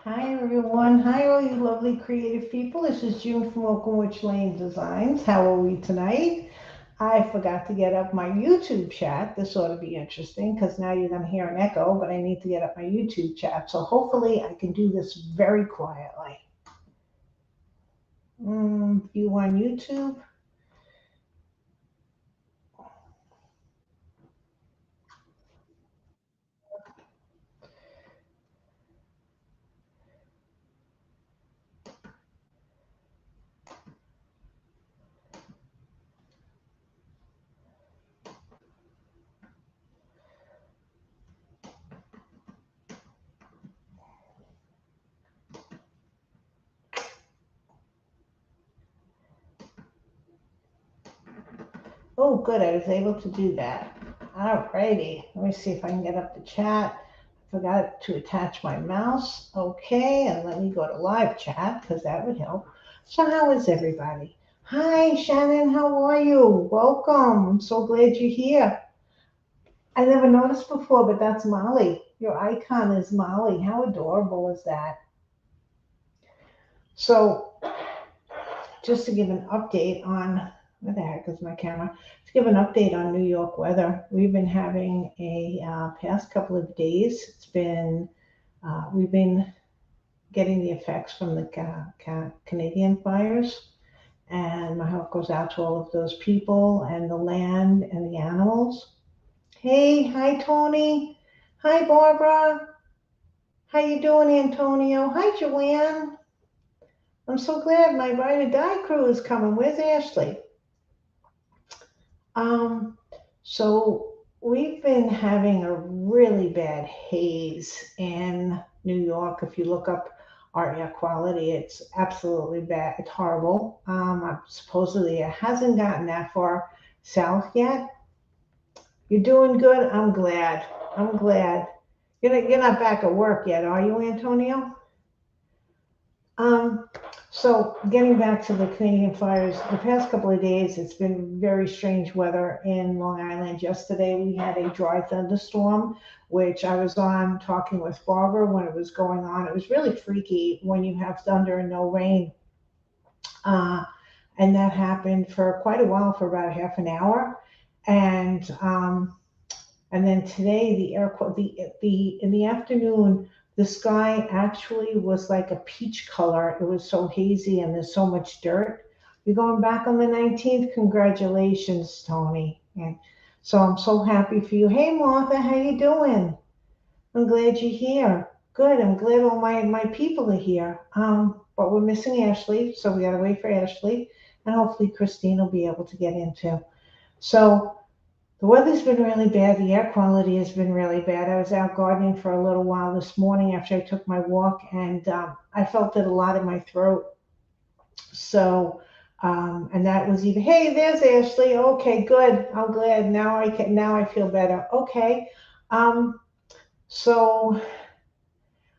Hi everyone. Hi all you lovely creative people. This is June from Oaken Witch Lane Designs. How are we tonight? I forgot to get up my YouTube chat. This ought to be interesting because now you're going to hear an echo, but I need to get up my YouTube chat. So hopefully I can do this very quietly. View on YouTube. Oh, good. I was able to do that. Alrighty. Let me see if I can get up the chat. Forgot to attach my mouse. Okay, and let me go to live chat because that would help. So, how is everybody? Hi, Shannon. How are you? Welcome. I'm so glad you're here. I never noticed before, but that's Molly. Your icon is Molly. How adorable is that? So, just to give an update on where the heck is my camera? To give an update on New York weather, we've been having a past couple of days. We've been getting the effects from the Canadian fires, and my heart goes out to all of those people and the land and the animals. Hey, hi Tony, hi Barbara, how you doing, Antonio? Hi Joanne. I'm so glad my ride or die crew is coming. Where's Ashley? Um, so we've been having a really bad haze in New York. If you look up our air quality, it's absolutely bad. It's horrible. Supposedly it hasn't gotten that far south yet. You're doing good. I'm glad. I'm glad. You're not back at work yet, are you, Antonio? Um, so getting back to the Canadian fires, the past couple of days, it's been very strange weather in Long Island. Yesterday, we had a dry thunderstorm, which I was on talking with Barbara when it was going on. It was really freaky when you have thunder and no rain. Uh, and that happened for quite a while, for about half an hour. And and then today, the in the afternoon, the sky actually was like a peach color. It was so hazy, and there's so much dirt. You're going back on the 19th. Congratulations, Tony. And so I'm so happy for you. Hey, Martha, how you doing? I'm glad you're here. Good. I'm glad all my people are here. But we're missing Ashley, so we gotta wait for Ashley, and hopefully Christine will be able to get in too. So the weather's been really bad. The air quality has been really bad. I was out gardening for a little while this morning after I took my walk, and I felt it a lot in my throat. So, and that was even. Hey, there's Ashley. Okay, good. I'm glad. Now I can. Now I feel better. Okay. Um, so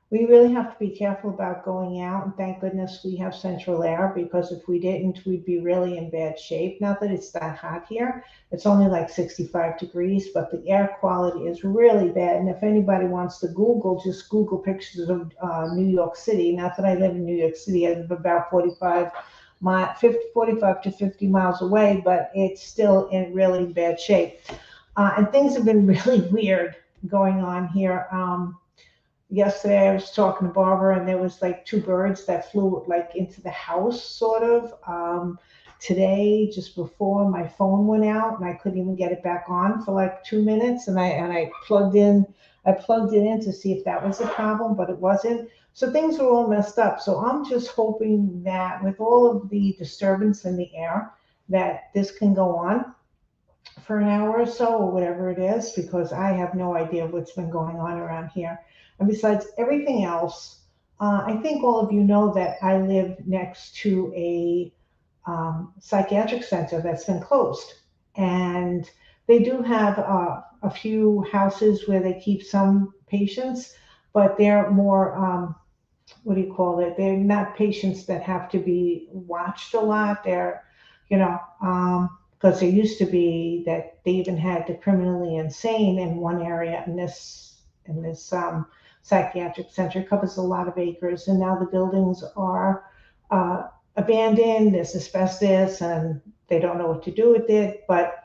we really have to be careful about going out. And thank goodness we have central air, because if we didn't, we'd be really in bad shape. Not that it's that hot here. It's only like 65 degrees, but the air quality is really bad. And if anybody wants to Google, just Google pictures of New York City. Not that I live in New York City. I live about 45 to 50 miles away, but it's still in really bad shape. And things have been really weird going on here. Yesterday I was talking to Barbara, and there was like two birds that flew like into the house, sort of. Today, just before, my phone went out and I couldn't even get it back on for like 2 minutes, and I plugged it in to see if that was a problem, but it wasn't. So things are all messed up. So I'm just hoping that with all of the disturbance in the air, that this can go on for an hour or so, or whatever it is, because I have no idea what's been going on around here. And besides everything else, I think all of you know that I live next to a psychiatric center that's been closed. And they do have a few houses where they keep some patients, but they're more, what do you call it? They're not patients that have to be watched a lot. They're, you know, because there used to be that they even had the criminally insane in one area, and this in this psychiatric center. It covers a lot of acres, and now the buildings are abandoned. There's asbestos, and they don't know what to do with it. But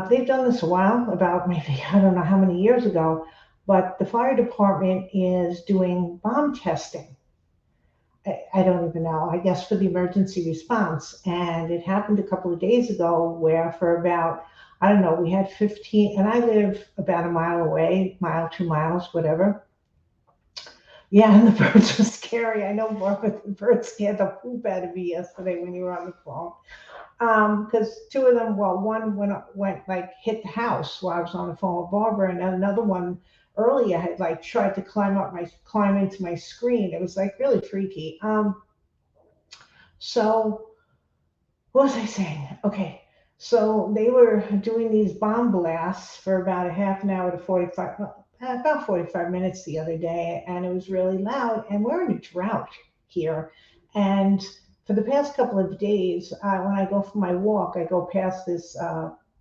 they've done this a while, about maybe, I don't know how many years ago, but the fire department is doing bomb testing. I don't even know, I guess for the emergency response. And it happened a couple of days ago where for about, I don't know, we had 15, and I live about a mile away, mile, 2 miles, whatever. Yeah, and the birds were scary. I know more, but the birds scared the poop out of me yesterday when you were on the phone. Because two of them, well, one went like hit the house while I was on the phone with Barbara, and another one earlier had like tried to climb into my screen. It was like really freaky. So what was I saying? Okay, so they were doing these bomb blasts for about a half an hour to 45, about 45 minutes the other day, and it was really loud. And we're in a drought here, and for the past couple of days, when I go for my walk, I go past this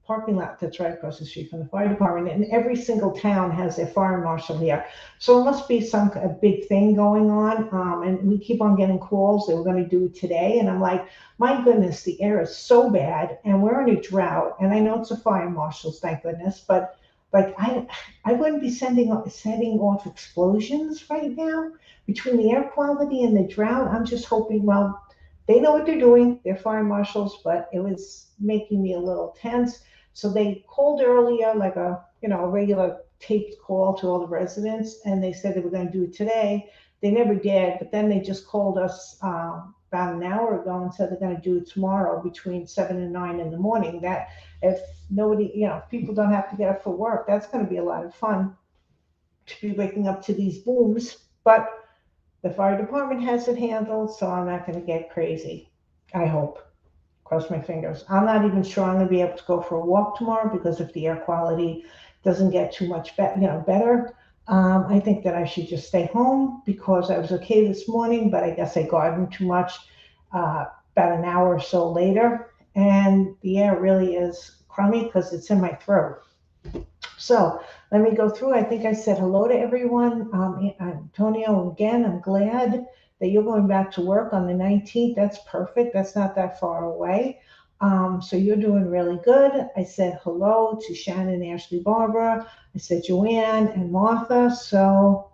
parking lot that's right across the street from the fire department, and every single town has their fire marshal here. So it must be a big thing going on. And we keep on getting calls. They were going to do it today. And I'm like, my goodness, the air is so bad, and we're in a drought. And I know it's a fire marshals, thank goodness, but like I wouldn't be setting off explosions right now between the air quality and the drought. I'm just hoping, well, they know what they're doing. They're fire marshals, but it was making me a little tense. So they called earlier, like a regular taped call to all the residents, and they said they were going to do it today. They never did, but then they just called us about an hour ago and said they're going to do it tomorrow between 7 and 9 in the morning. That if nobody, if people don't have to get up for work, that's going to be a lot of fun to be waking up to these booms. But the fire department has it handled, so I'm not going to get crazy. I hope. Cross my fingers. I'm not even sure I'm going to be able to go for a walk tomorrow, because if the air quality doesn't get too much better, I think that I should just stay home, because I was okay this morning, but I guess I gardened too much about an hour or so later, and the air really is crummy because it's in my throat. So let me go through. I think I said hello to everyone. Antonio, again, I'm glad that you're going back to work on the 19th. That's perfect. That's not that far away. So you're doing really good. I said hello to Shannon, Ashley, Barbara. I said Joanne and Martha. So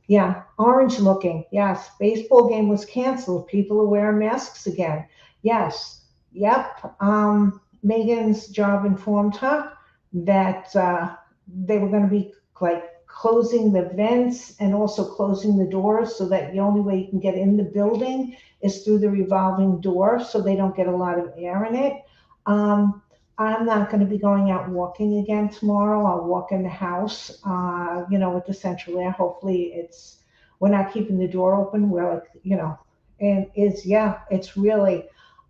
yeah, orange looking. Yes, baseball game was canceled. People are wearing masks again. Yes, yep. Megan's job informed her that they were going to be like closing the vents and also closing the doors, so that the only way you can get in the building is through the revolving door, so they don't get a lot of air in it. I'm not going to be going out walking again tomorrow. I'll walk in the house, with the central air. Hopefully we're not keeping the door open. We're like, and it's really,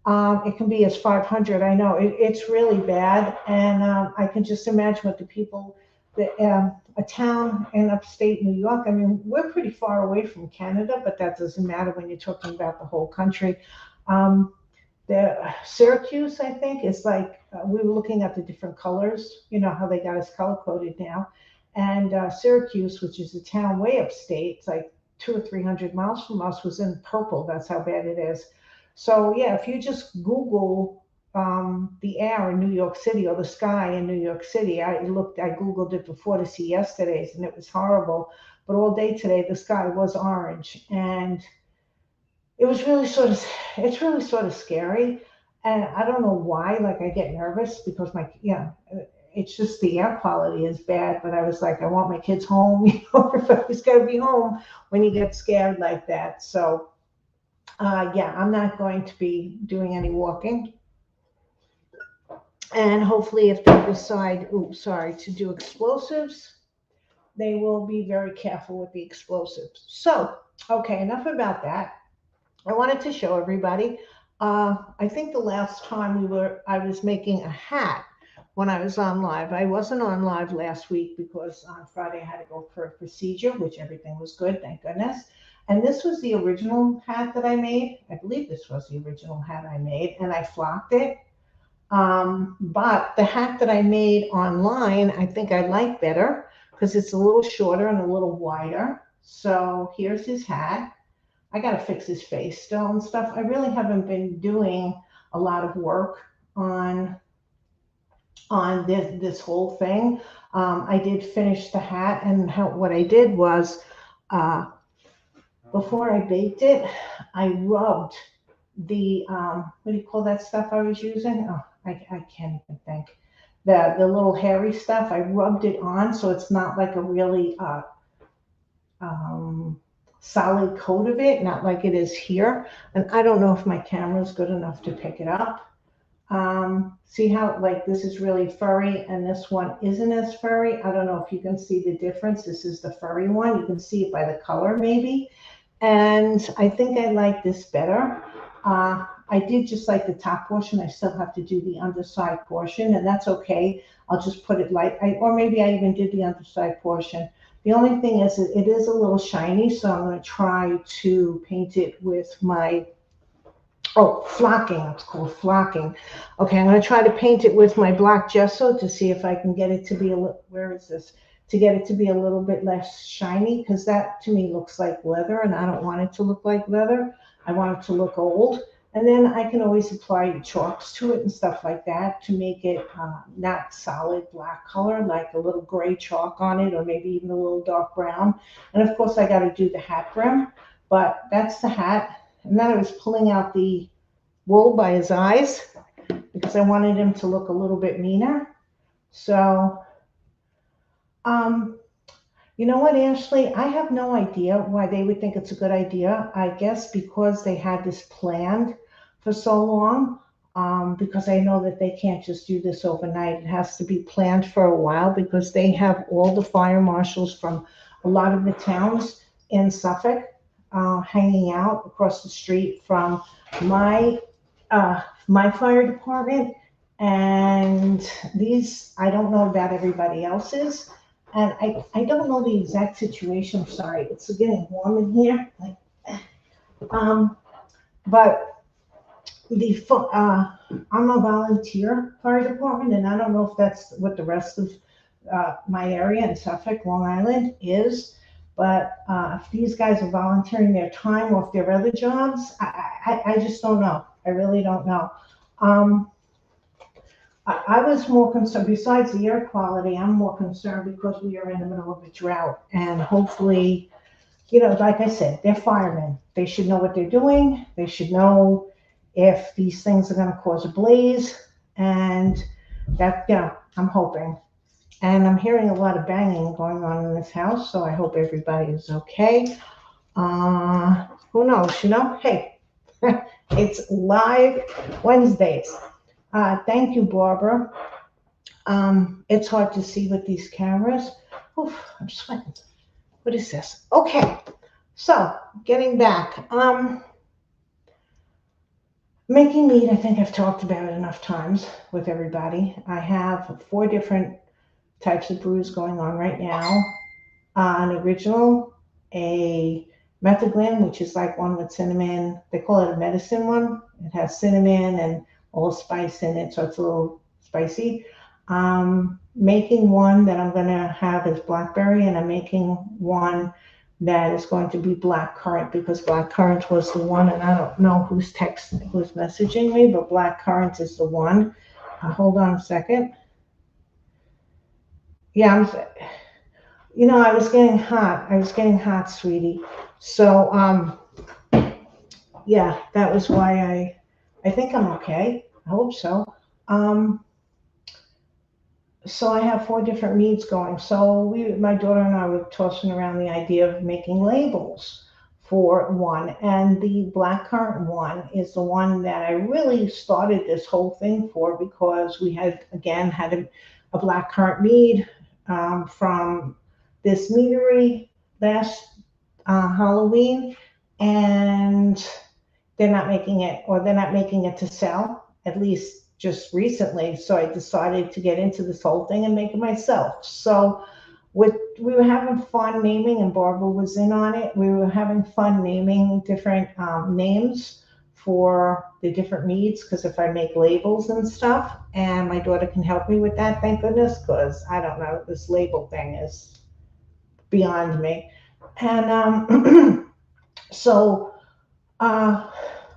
it can be as 500. I know it's really bad. And I can just imagine what the people, a town in upstate New York, I mean, we're pretty far away from Canada, but that doesn't matter when you're talking about the whole country. The Syracuse, I think, is like, we were looking at the different colors, how they got us color coded now. And Syracuse, which is a town way upstate, it's like 200 or 300 miles from us, was in purple. That's how bad it is. So yeah, if you just Google the air in New York City, or the sky in New York City, I Googled it before to see yesterday's, and it was horrible. But all day today, the sky was orange, and it's really sort of scary. And I don't know why, like I get nervous because it's just the air quality is bad. But I was like, I want my kids home. Everybody's got to be home when you get scared like that. So I'm not going to be doing any walking. And hopefully if they decide, to do explosives, they will be very careful with the explosives. So, okay, enough about that. I wanted to show everybody. I think the last time I was making a hat when I was on live. I wasn't on live last week because on Friday I had to go for a procedure, which everything was good, thank goodness. And this was the original hat that I made. I believe this was the original hat I made, and I flocked it. But the hat that I made online, I think I like better because it's a little shorter and a little wider. So here's his hat. I got to fix his face still and stuff. I really haven't been doing a lot of work on this whole thing. I did finish the hat, and what I did was uh, before I baked it, I rubbed the what do you call that stuff I was using? Oh, I can't even think. The little hairy stuff. I rubbed it on so it's not like a really um, solid coat of it, not like it is here. And I don't know if my camera is good enough to pick it up. See how like this is really furry and this one isn't as furry? I don't know if you can see the difference. This is the furry one. You can see it by the color maybe. And I think I like this better. I did just like the top portion. I still have to do the underside portion, and that's okay. I'll just put it like, or maybe I even did the underside portion. The only thing is it is a little shiny, so I'm going to try to paint it with my, oh, flocking. It's called flocking. Okay, I'm going to try to paint it with my black gesso to see if I can get it to be a little, where is this? To get it to be a little bit less shiny, because that to me looks like leather, and I don't want it to look like leather. I want it to look old. And then I can always apply chalks to it and stuff like that to make it not solid black color, like a little gray chalk on it, or maybe even a little dark brown. And of course, I got to do the hat brim, but that's the hat. And then I was pulling out the wool by his eyes because I wanted him to look a little bit meaner. So, you know what, Ashley? I have no idea why they would think it's a good idea. I guess because they had this planned for so long, because I know that they can't just do this overnight. It has to be planned for a while because they have all the fire marshals from a lot of the towns in Suffolk hanging out across the street from my my fire department. And these, I don't know about everybody else's. And I don't know the exact situation. Sorry, it's getting warm in here. But I'm a volunteer fire department, and I don't know if that's what the rest of my area in Suffolk, Long Island is. But if these guys are volunteering their time off their other jobs, I just don't know. I really don't know. I was more concerned, besides the air quality, I'm more concerned because we are in the middle of a drought. And hopefully, you know, like I said, they're firemen. They should know what they're doing. They should know if these things are going to cause a blaze. And that, you know, I'm hoping. And I'm hearing a lot of banging going on in this house, so I hope everybody is okay. Who knows, you know? Hey, it's live Wednesdays. Thank you, Barbara. It's hard to see with these cameras. Oof, I'm sweating. What is this? Okay, so getting back. Making mead, I think I've talked about it enough times with everybody. I have 4 different types of brews going on right now. An original, a methylglin, which is like one with cinnamon. They call it a medicine one. It has cinnamon and all spice in it, so it's a little spicy. Making one that I'm going to have is blackberry, and I'm making one that is going to be blackcurrant because blackcurrant was the one, and I don't know who's messaging me, but blackcurrant is the one. Hold on a second. Yeah, you know, I was getting hot. I was getting hot, sweetie. So, yeah, that was why I think I'm okay. I hope so. So I have 4 different meads going. So my daughter and I were tossing around the idea of making labels for one. And the blackcurrant one is the one that I really started this whole thing for because we had, again, had a blackcurrant mead from this meadery last Halloween. And they're not making it, or they're not making it to sell, at least just recently. So I decided to get into this whole thing and make it myself. So we were having fun naming, and Barbara was in on it. We were having fun naming different names for the different meads, because if I make labels and stuff, and my daughter can help me with that, thank goodness, because I don't know, this label thing is beyond me. And so, uh,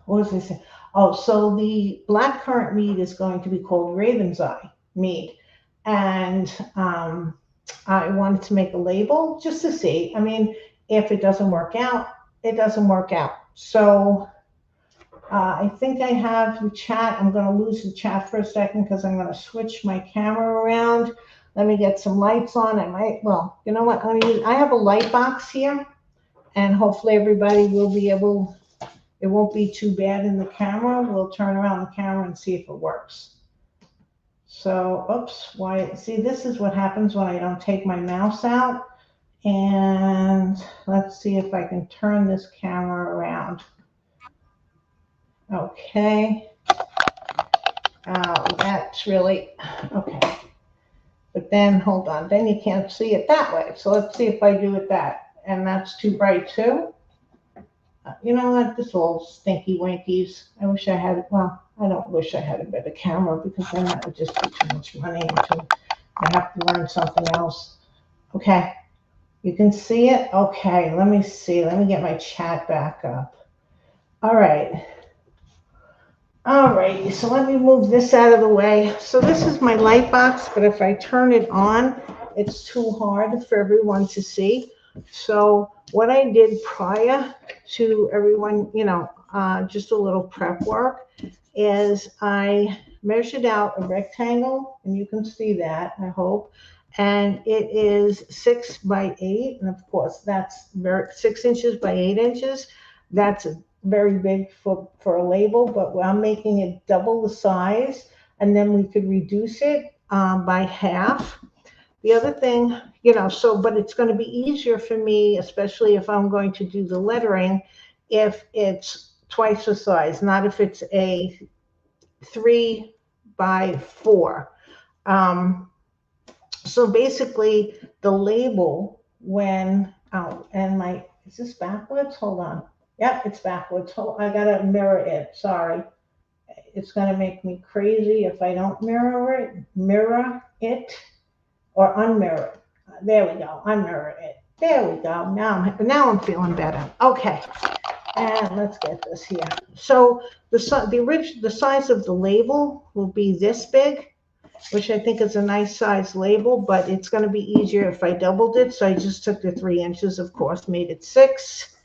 what was I saying? Oh, so the blackcurrant mead is going to be called Raven's Eye mead. And I wanted to make a label just to see. I mean, if it doesn't work out, it doesn't work out. So I think I have the chat. I'm going to lose the chat for a second because I'm going to switch my camera around. Let me get some lights on. I might, well, you know what? I have a light box here, and hopefully everybody will be able, it won't be too bad in the camera. We'll turn around the camera and see if it works. So, oops, why? See, this is what happens when I don't take my mouse out. And let's see if I can turn this camera around. Okay. That's really, okay. But then, hold on, then you can't see it that way. So let's see if I do it that. And that's too bright too. You know what, this all stinky winkies. I wish I had, well, I don't wish I had a better camera because then that would just be too much money and I have to learn something else. Okay, you can see it? Okay, let me see. Let me get my chat back up. All right. All right, so let me move this out of the way. So this is my light box, but if I turn it on, it's too hard for everyone to see. So what I did prior to everyone, just a little prep work, is I measured out a rectangle, and you can see that, I hope, and it is 6 by 8, and of course that's 6 inches by 8 inches. That's very big for a label, but I'm making it double the size, and then we could reduce it by half. The other thing, but it's going to be easier for me, especially if I'm going to do the lettering, if it's twice the size, not if it's a 3 by 4. So basically, the label is this backwards? Hold on. Yep, it's backwards. I gotta mirror it. Sorry. It's gonna make me crazy if I don't mirror it or unmirror it. There we go. Unmirror it. There we go. Now I'm feeling better. Okay. And let's get this here. So the size of the label will be this big, which I think is a nice size label, but it's going to be easier if I doubled it. So I just took the 3 inches, of course, made it 6,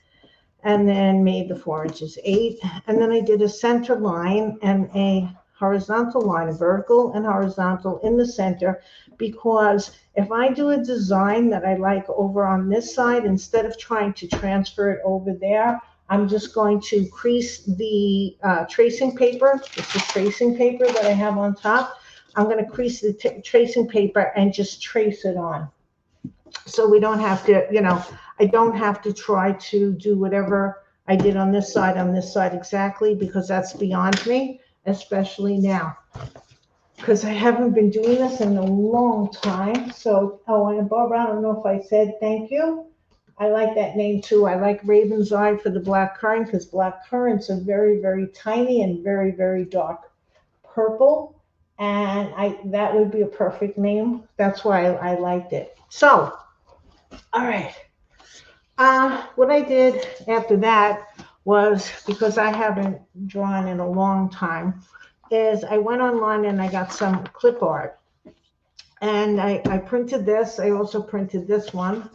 and then made the 4 inches 8. And then I did a center line and a horizontal line, vertical and horizontal in the center, because if I do a design that I like over on this side, instead of trying to transfer it over there, I'm just going to crease the tracing paper. This is tracing paper that I have on top. I'm going to crease the tracing paper and just trace it on. So we don't have to, I don't have to try to do whatever I did on this side exactly, because that's beyond me, especially now, because I haven't been doing this in a long time. So, and Barbara, I don't know if I said thank you. I like that name too. I like Raven's Eye for the blackcurrant, because blackcurrants are very, very tiny and very, very dark purple. And that would be a perfect name. That's why I liked it. So, all right. What I did after that was, because I haven't drawn in a long time, is I went online and I got some clip art. And I printed this. I also printed this one.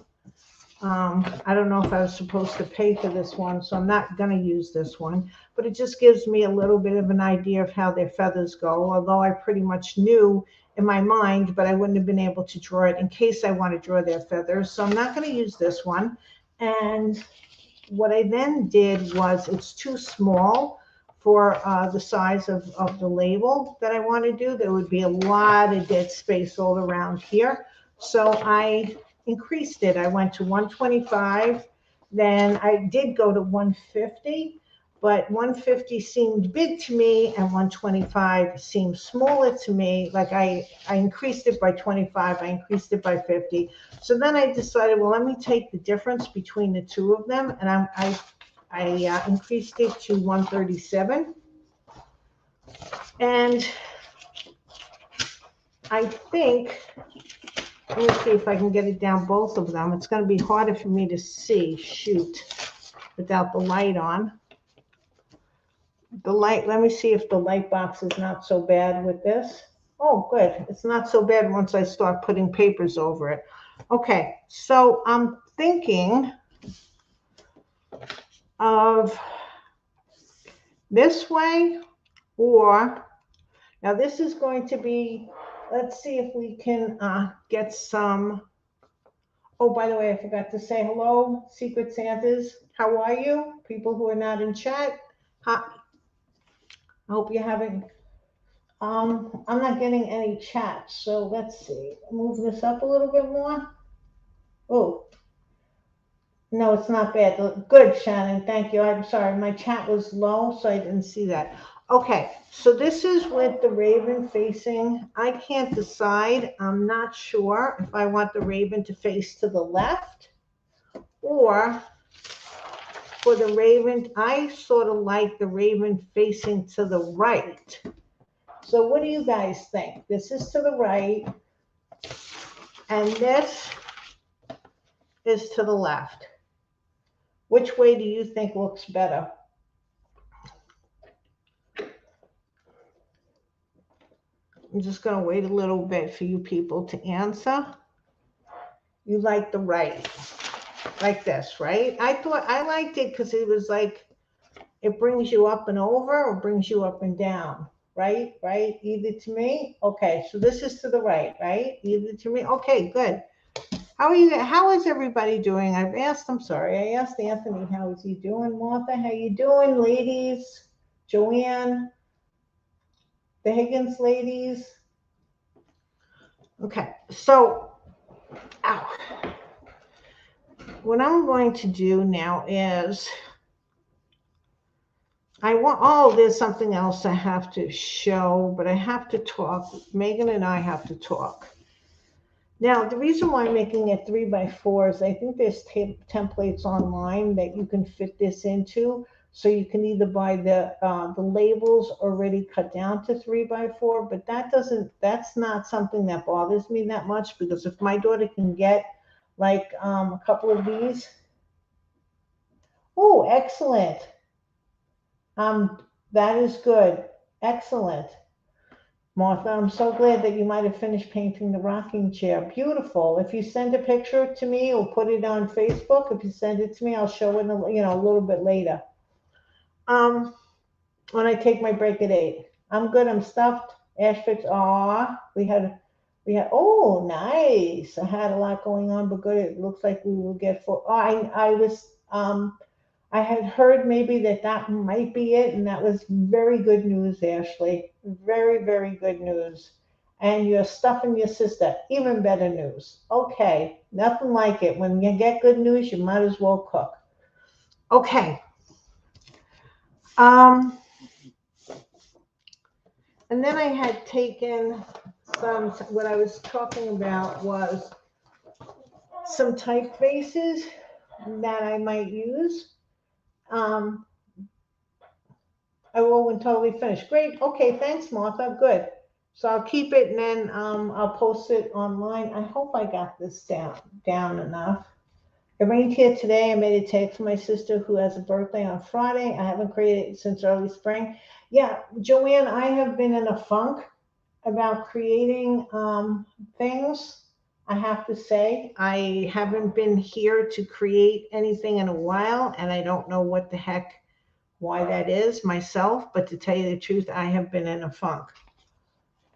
I don't know if I was supposed to pay for this one, so I'm not going to use this one. But it just gives me a little bit of an idea of how their feathers go, although I pretty much knew in my mind, but I wouldn't have been able to draw it in case I want to draw their feathers. So I'm not going to use this one. And what I then did was, it's too small for the size of the label that I want to do. There would be a lot of dead space all around here. So I increased it. I went to 125, then I did go to 150, but 150 seemed big to me and 125 seemed smaller to me. Like I increased it by 25, I increased it by 50. So then I decided, well, let me take the difference between the two of them, and I increased it to 137. And I think Let me see if I can get it down both of them. It's going to be harder for me to see, shoot, without the light on. The light, let me see if the light box is not so bad with this. Oh, good. It's not so bad once I start putting papers over it. Okay, so I'm thinking of this way, or now this is going to be, let's see if we can get some. Oh, by the way, I forgot to say hello, Secret Santas. How are you? People who are not in chat. Hi. I hope you're having, I'm not getting any chat, so let's see. Move this up a little bit more. Oh, no, it's not bad. Good, Shannon. Thank you. I'm sorry. My chat was low, so I didn't see that. Okay, so this is with the raven facing. I can't decide. I'm not sure if I want the raven to face to the left or for the raven. I sort of like the raven facing to the right. So what do you guys think? This is to the right, and this is to the left. Which way do you think looks better? I'm just going to wait a little bit for you people to answer. You like the right, like this, right? I thought I liked it because it was like, it brings you up and over or brings you up and down, right? Right? Either to me. Okay, so this is to the right, right? Either to me. Okay, good. How are you? How is everybody doing? I've asked, I'm sorry, I asked Anthony, how is he doing? Martha, how you doing, ladies? Joanne, the Higgins ladies. Okay, so, ow. What I'm going to do now is, there's something else I have to show, but I have to talk. Megan and I have to talk. Now, the reason why I'm making it 3x4 is I think there's templates online that you can fit this into. So you can either buy the labels already cut down to 3x4, but that's not something that bothers me that much, because if my daughter can get like a couple of these. Oh, excellent. That is good. Excellent. Martha, I'm so glad that you might have finished painting the rocking chair. Beautiful. If you send a picture to me or put it on Facebook, if you send it to me, I'll show it, a little bit later. When I take my break at 8. I'm good. I'm stuffed. Ash fix. We had, oh, nice. I had a lot going on, but good. It looks like we will get full. I had heard maybe that might be it, and that was very good news, Ashley. Very, very good news. And you're stuffing your sister, even better news. Okay, nothing like it. When you get good news, you might as well cook. Okay. And then I had taken what I was talking about was some typefaces that I might use. I will when totally finished. Great. Okay. Thanks, Martha. Good. So I'll keep it, and then I'll post it online. I hope I got this down enough. It rained here today. I made a cake for my sister who has a birthday on Friday. I haven't created it since early spring. Yeah, Joanne, I have been in a funk about creating things. I have to say, I haven't been here to create anything in a while, and I don't know what the heck, why that is myself, but to tell you the truth, I have been in a funk.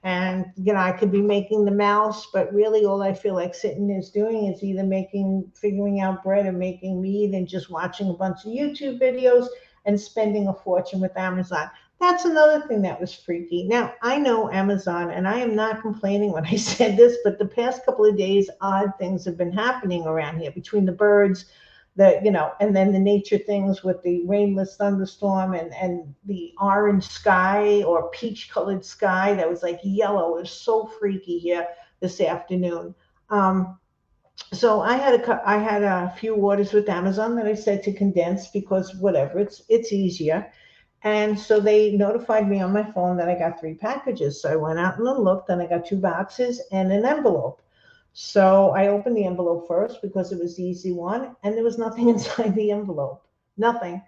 And, I could be making the mouse, but really all I feel like sitting is doing is either figuring out bread or making mead and just watching a bunch of YouTube videos and spending a fortune with Amazon. That's another thing that was freaky. Now, I know Amazon, and I am not complaining when I said this, but the past couple of days, odd things have been happening around here between the birds, and then the nature things with the rainless thunderstorm and the orange sky or peach colored sky that was like yellow. It was so freaky here this afternoon. So I had a few orders with Amazon that I said to condense because whatever, it's easier. And so they notified me on my phone that I got 3 packages. So I went out and looked, and I got 2 boxes and an envelope. So I opened the envelope first because it was the easy one, and there was nothing inside the envelope. Nothing.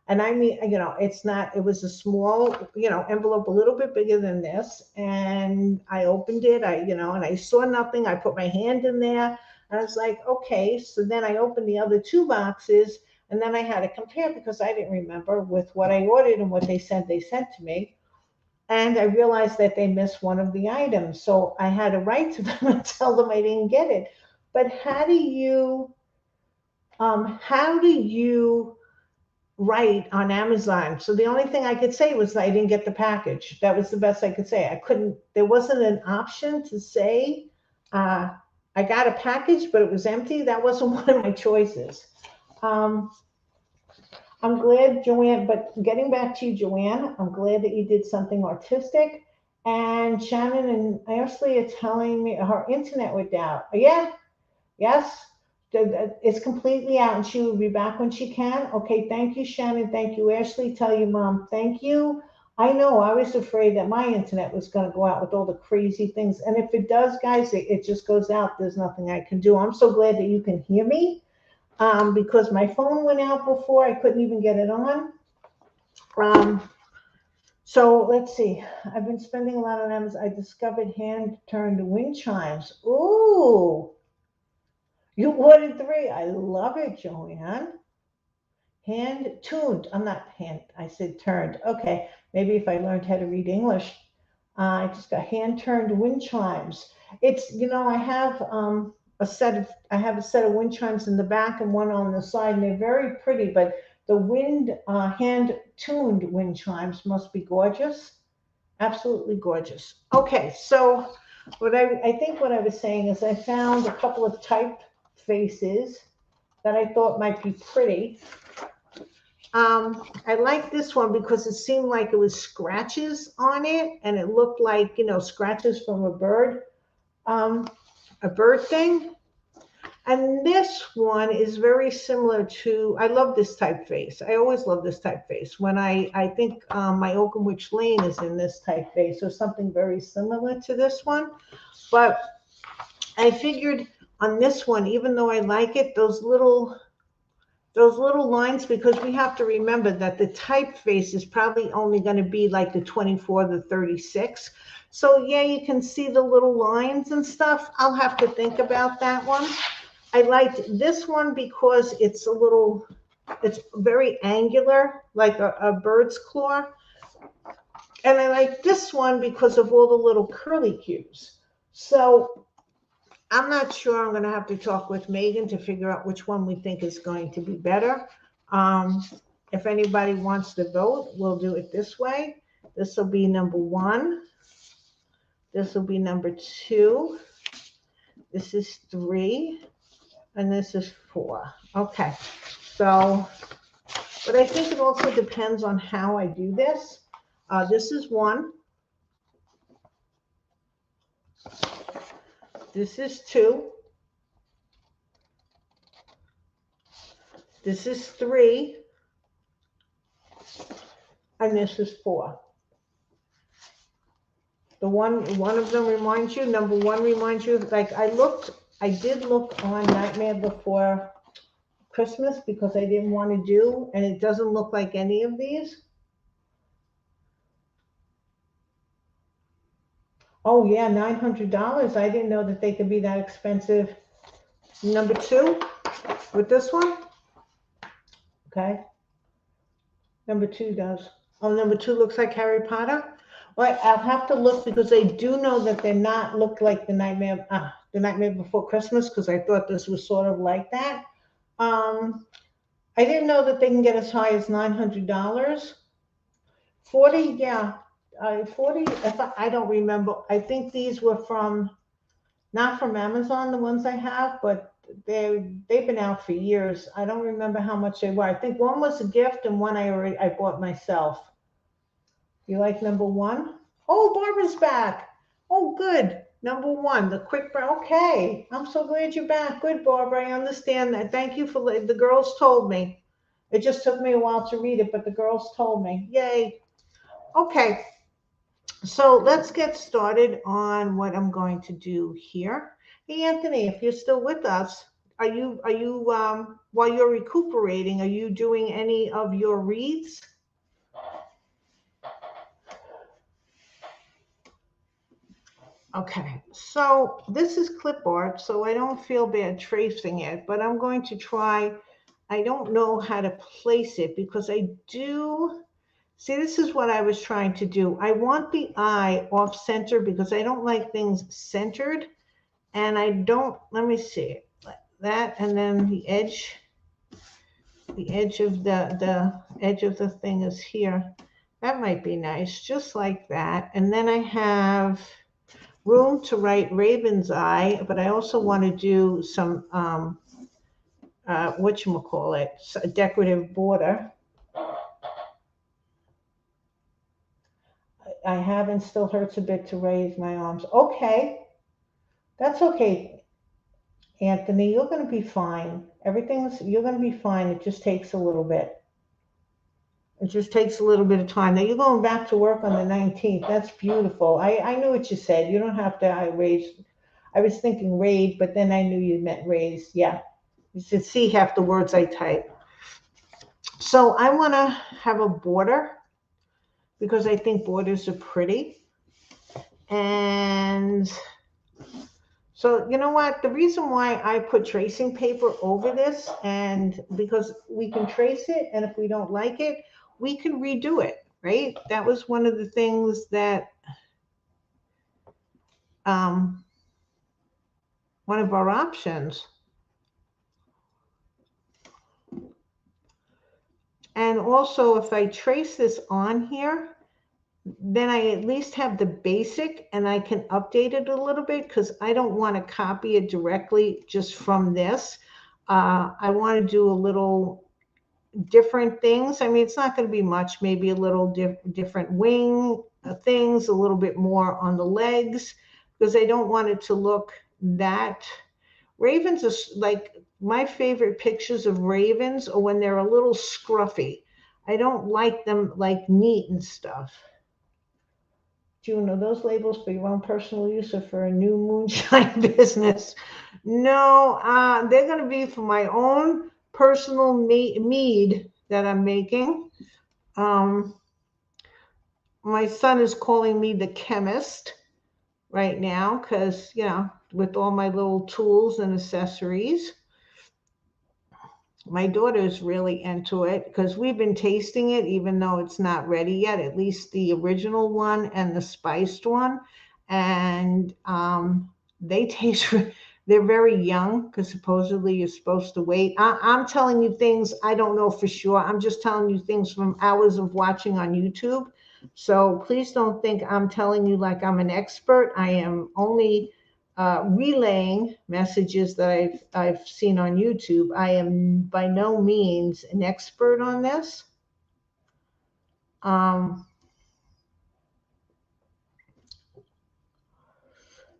And I mean, it's not, it was a small, envelope a little bit bigger than this. And I opened it, and I saw nothing. I put my hand in there. And I was like, okay. So then I opened the other two boxes, and then I had to compare because I didn't remember with what I ordered and what they sent to me. And I realized that they missed one of the items. So I had to write to them and tell them I didn't get it. But how do you write on Amazon? So the only thing I could say was that I didn't get the package. That was the best I could say. I couldn't, there wasn't an option to say, uh, I got a package, but it was empty. That wasn't one of my choices. Um, I'm glad, Joanne, but getting back to you, Joanne, I'm glad that you did something artistic. And Shannon and Ashley are telling me her internet went down. Yeah, yes, it's completely out and she will be back when she can. Okay, thank you, Shannon. Thank you, Ashley. Tell your mom thank you. I know I was afraid that my internet was going to go out with all the crazy things. And if it does, guys, it just goes out. There's nothing I can do. I'm so glad that you can hear me, because my phone went out before. I couldn't even get it on. Um, so let's see. I've been spending a lot on Amazon. I discovered hand turned wind chimes. Ooh, you ordered three. I love it, Joanne. Hand tuned. I'm not hand. I said turned. Okay. Maybe if I learned how to read English. I just got hand turned wind chimes. I have a set of wind chimes in the back and one on the side, and they're very pretty. But the hand tuned wind chimes must be gorgeous. Absolutely gorgeous. Okay, so I think what I was saying is I found a couple of typefaces that I thought might be pretty. I like this one because it seemed like it was scratches on it, and it looked like scratches from a bird thing. And this one is very similar to. I love this typeface. I always love this typeface. When I think my Oakenwich Lane is in this typeface or something very similar to this one, but I figured on this one, even though I like it, those little lines, because we have to remember that the typeface is probably only going to be like the 24, the 36. So yeah, you can see the little lines and stuff. I'll have to think about that one. I liked this one because it's very angular, like a bird's claw. And I like this one because of all the little curly cues. So I'm not sure. I'm going to have to talk with Megan to figure out which one we think is going to be better. Um, if anybody wants to vote, we'll do it this way. This will be number one. This will be number two. This is three. And this is four. Okay. So, but I think it also depends on how I do this. This is one. This is two. This is three. And this is four. One of them reminds you, number one reminds you, like I did look on Nightmare Before Christmas because I didn't want to do, and it doesn't look like any of these. Oh yeah, $900. I didn't know that they could be that expensive. Number two with this one. Okay. Number two does. Oh, number two looks like Harry Potter. Well, I'll have to look because I do know that they're not look like the Nightmare Before Christmas, because I thought this was sort of like that. I didn't know that they can get as high as $900. 40, yeah. 40, if I don't remember. I think these were not from Amazon, the ones I have, but they've been out for years. I don't remember how much they were. I think one was a gift and one I bought myself. You like number one? Oh, Barbara's back. Oh, good. Number one, the quick brown. Okay, I'm so glad you're back. Good, Barbara. I understand that. Thank you for the girls told me. It just took me a while to read it, but the girls told me. Yay. Okay. So let's get started on what I'm going to do here. Hey, Anthony, if you're still with us, are you while you're recuperating, are you doing any of your reads? Okay, so this is clip art, so I don't feel bad tracing it, but I'm going to try. I don't know how to place it because I do. See, this is what I was trying to do. I want the eye off center because I don't like things centered. And I don't, let me see, like that, and then the edge of the edge of the thing is here. That might be nice, just like that. And then I have room to write Raven's Eye, but I also want to do some, whatchamacallit, a decorative border. I haven't, still hurts a bit to raise my arms. Okay, that's okay, Anthony. You're going to be fine. You're going to be fine. It just takes a little bit. It just takes a little bit of time. Now you're going back to work on the 19th. That's beautiful. I knew what you said. You don't have to raise. I was thinking raid, but then I knew you meant raise. Yeah. You should see half the words I type. So I want to have a border because I think borders are pretty. And so, you know what? The reason why I put tracing paper over this, and because we can trace it, and if we don't like it, we can redo it, right? That was one of the things that, um, one of our options. And also, if I trace this on here, then I at least have the basic and I can update it a little bit because I don't want to copy it directly just from this. I want to do a little different things. I mean, it's not going to be much, maybe a little different wing things, a little bit more on the legs, because I don't want it to look that. Ravens are like my favorite pictures of ravens are when they're a little scruffy. I don't like them like neat and stuff. Do you know those labels for your own personal use or for a new moonshine business? No, they're going to be for my own personal mead that I'm making. Um, my son is calling me the chemist right now because, you know, with all my little tools and accessories. My daughter's really into it because we've been tasting it, even though it's not ready yet, at least the original one and the spiced one. And they taste, they're very young because supposedly you're supposed to wait. I'm telling you things I don't know for sure. I'm just telling you things from hours of watching on YouTube. So please don't think I'm telling you like I'm an expert. I am only relaying messages that I've seen on YouTube. I am by no means an expert on this.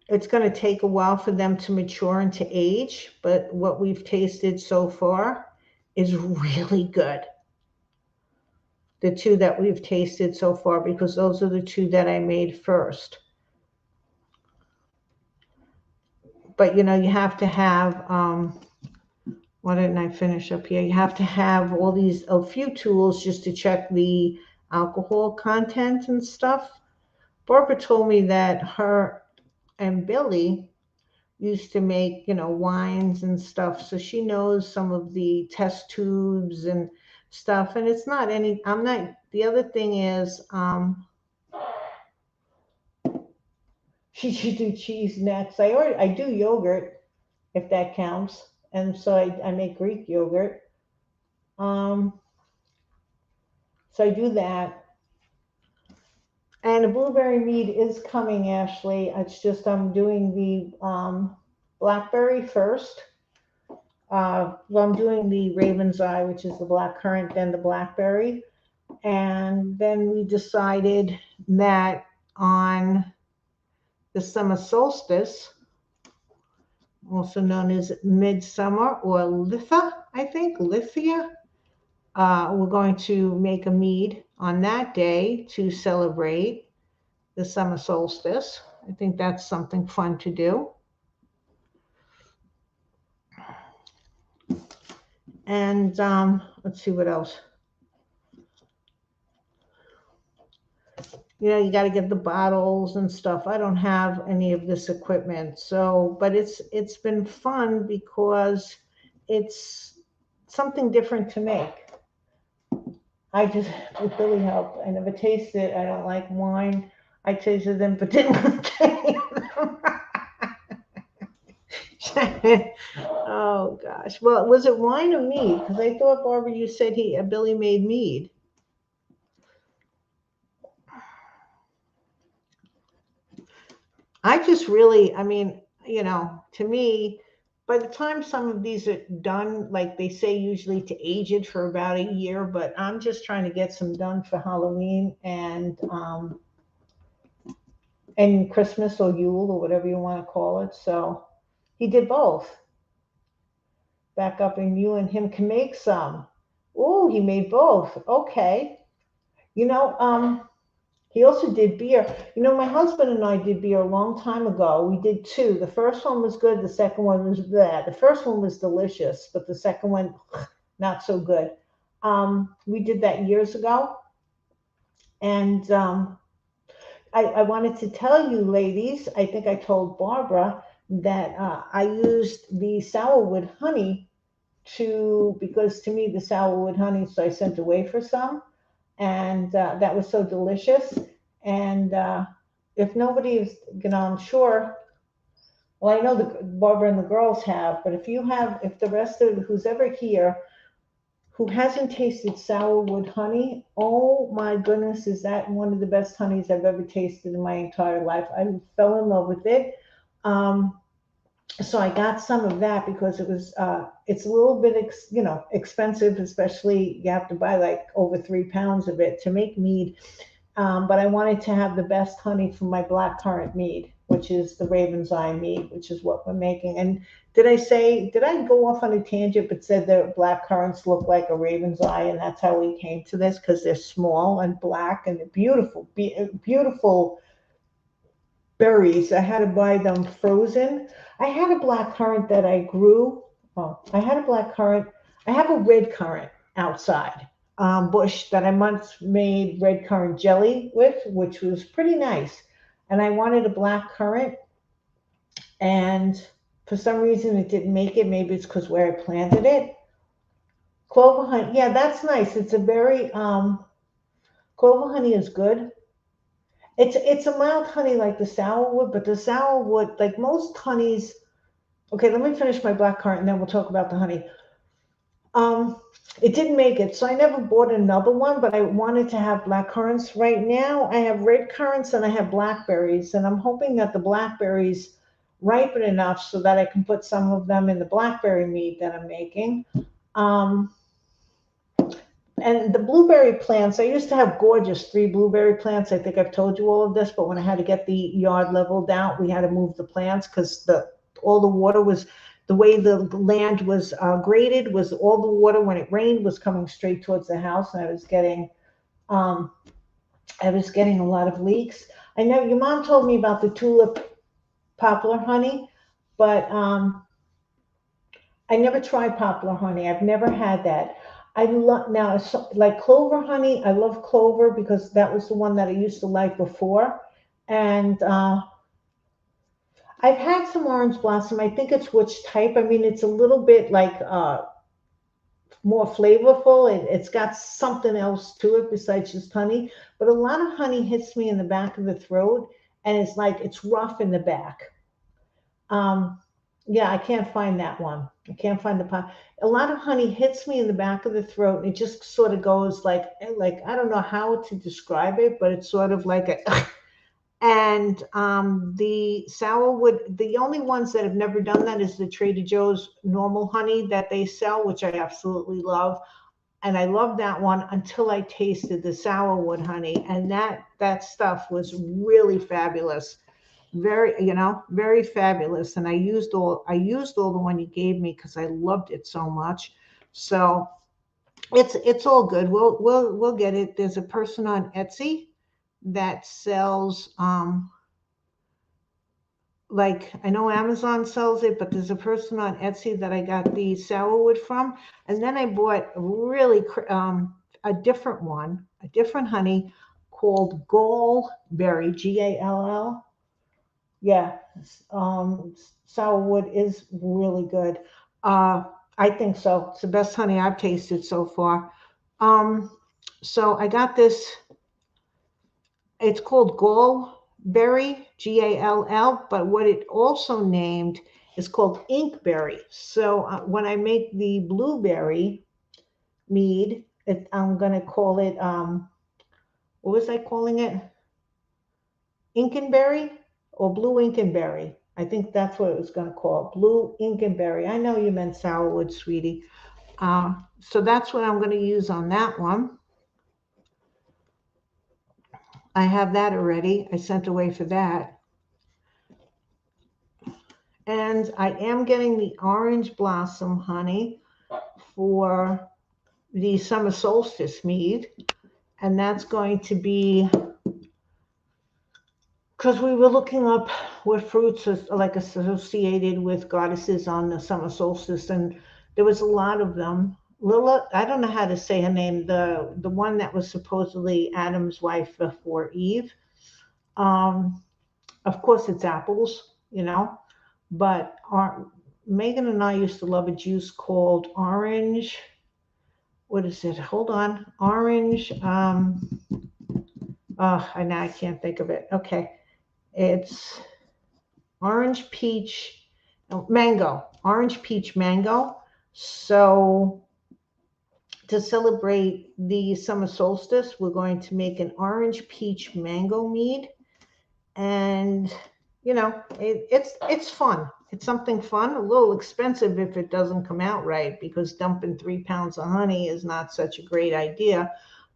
It's going to take a while for them to mature and to age, but what we've tasted so far is really good. The two that we've tasted so far, because those are the two that I made first. But you know, you have to have, why didn't I finish up here? You have to have all these, a few tools just to check the alcohol content and stuff. Barbara told me that her and Billy used to make, you know, wines and stuff. So she knows some of the test tubes and stuff. And it's not any, I'm not, the other thing is, she should do cheese next. I do yogurt, if that counts. And so I make Greek yogurt. So I do that. And a blueberry mead is coming, Ashley. It's just I'm doing the blackberry first. Well, I'm doing the Raven's Eye, which is the blackcurrant, then the blackberry. And then we decided that on the summer solstice, also known as midsummer or Litha, I think, Lithia, we're going to make a mead on that day to celebrate the summer solstice. I think that's something fun to do. And let's see what else. You know, you got to get the bottles and stuff. I don't have any of this equipment. So, but it's been fun because it's something different to make. I just, it really helped. I never tasted it. I don't like wine. I tasted them, but didn't want to taste them. Oh gosh. Well, was it wine or mead? Because I thought, Barbara, you said Billy made mead. I just really, I mean, you know, to me, by the time some of these are done, like they say usually to age it for about a year, but I'm just trying to get some done for Halloween and Christmas or Yule or whatever you want to call it. So he did both. Back up and you and him can make some. Oh, he made both. Okay. You know, he also did beer. You know, my husband and I did beer a long time ago. We did two. The first one was good. The second one was bad. The first one was delicious, but the second one, not so good. We did that years ago. And I wanted to tell you, ladies, I think I told Barbara that I used the sourwood honey because to me, the sourwood honey, so I sent away for some and that was so delicious. And if nobody is, you know, I'm sure. Well, I know the Barbara and the girls have, but if the rest of who's ever here who hasn't tasted sourwood honey, oh my goodness, is that one of the best honeys I've ever tasted in my entire life. I fell in love with it. Um, so I got some of that because it's a little bit expensive, especially you have to buy like over 3 pounds of it to make mead. But I wanted to have the best honey from my blackcurrant mead, which is the Raven's Eye mead, which is what we're making. And did I go off on a tangent but said that black currants look like a raven's eye, and that's how we came to this because they're small and black and they're beautiful, beautiful berries. I had to buy them frozen. I had a black currant that I grew. Oh, I had a black currant. I have a red currant outside bush that I once made red currant jelly with, which was pretty nice. And I wanted a black currant, and for some reason it didn't make it. Maybe it's because where I planted it. Clover honey, yeah, that's nice. It's a very clover honey is good. It's a mild honey like the sourwood, but the sourwood, like most honeys. Okay, let me finish my black currant and then we'll talk about the honey. Um, it didn't make it, so I never bought another one, but I wanted to have black currants. Right now, I have red currants and I have blackberries, and I'm hoping that the blackberries ripen enough so that I can put some of them in the blackberry mead that I'm making. Um, and the blueberry plants, I used to have gorgeous 3 blueberry plants. I think I've told you all of this, but when I had to get the yard leveled out, we had to move the plants because all the water was the way the land was graded was all the water when it rained was coming straight towards the house, and um, I was getting a lot of leaks. I know your mom told me about the tulip poplar honey, but I never tried poplar honey. I've never had that. I love now like clover honey. I love clover because that was the one that I used to like before, and I've had some orange blossom. I think it's which type. I mean, it's a little bit like more flavorful. It's got something else to it besides just honey. But a lot of honey hits me in the back of the throat, and it's like it's rough in the back. Um, yeah, I can't find that one. I can't find the pot. A lot of honey hits me in the back of the throat, and it just sort of goes like I don't know how to describe it, but it's sort of like a and the sourwood, the only ones that have never done that is the Trader Joe's normal honey that they sell, which I absolutely love. And I love that one until I tasted the sourwood honey, and that stuff was really fabulous. Very, very fabulous. And I used all the one you gave me because I loved it so much. So it's all good. We'll get it. There's a person on Etsy that sells like I know Amazon sells it, but there's a person on Etsy that I got the sourwood from, and then I bought a really a different one, a different honey called Gallberry, Gall. Yeah, sourwood is really good. Uh, I think so. It's the best honey I've tasted so far. Um, so I got this. It's called gallberry, Gall, but what it also named is called inkberry. So when I make the blueberry mead, I'm going to call it, what was I calling it? Inkenberry or blue Inkenberry. I think that's what it was going to call, blue Inkenberry. I know you meant sourwood, sweetie. So that's what I'm going to use on that one. I have that already. I sent away for that. And I am getting the orange blossom honey for the summer solstice mead. And that's going to be because we were looking up what fruits are like associated with goddesses on the summer solstice, and there was a lot of them. Lilith, I don't know how to say her name, the one that was supposedly Adam's wife before Eve. Um, of course, it's apples, but Megan and I used to love a juice called orange. What is it? Hold on, orange. Oh, I can't think of it. Okay, it's orange peach mango, orange peach mango. So to celebrate the summer solstice, we're going to make an orange peach mango mead, and it's fun. It's something fun, a little expensive if it doesn't come out right, because dumping 3 pounds of honey is not such a great idea.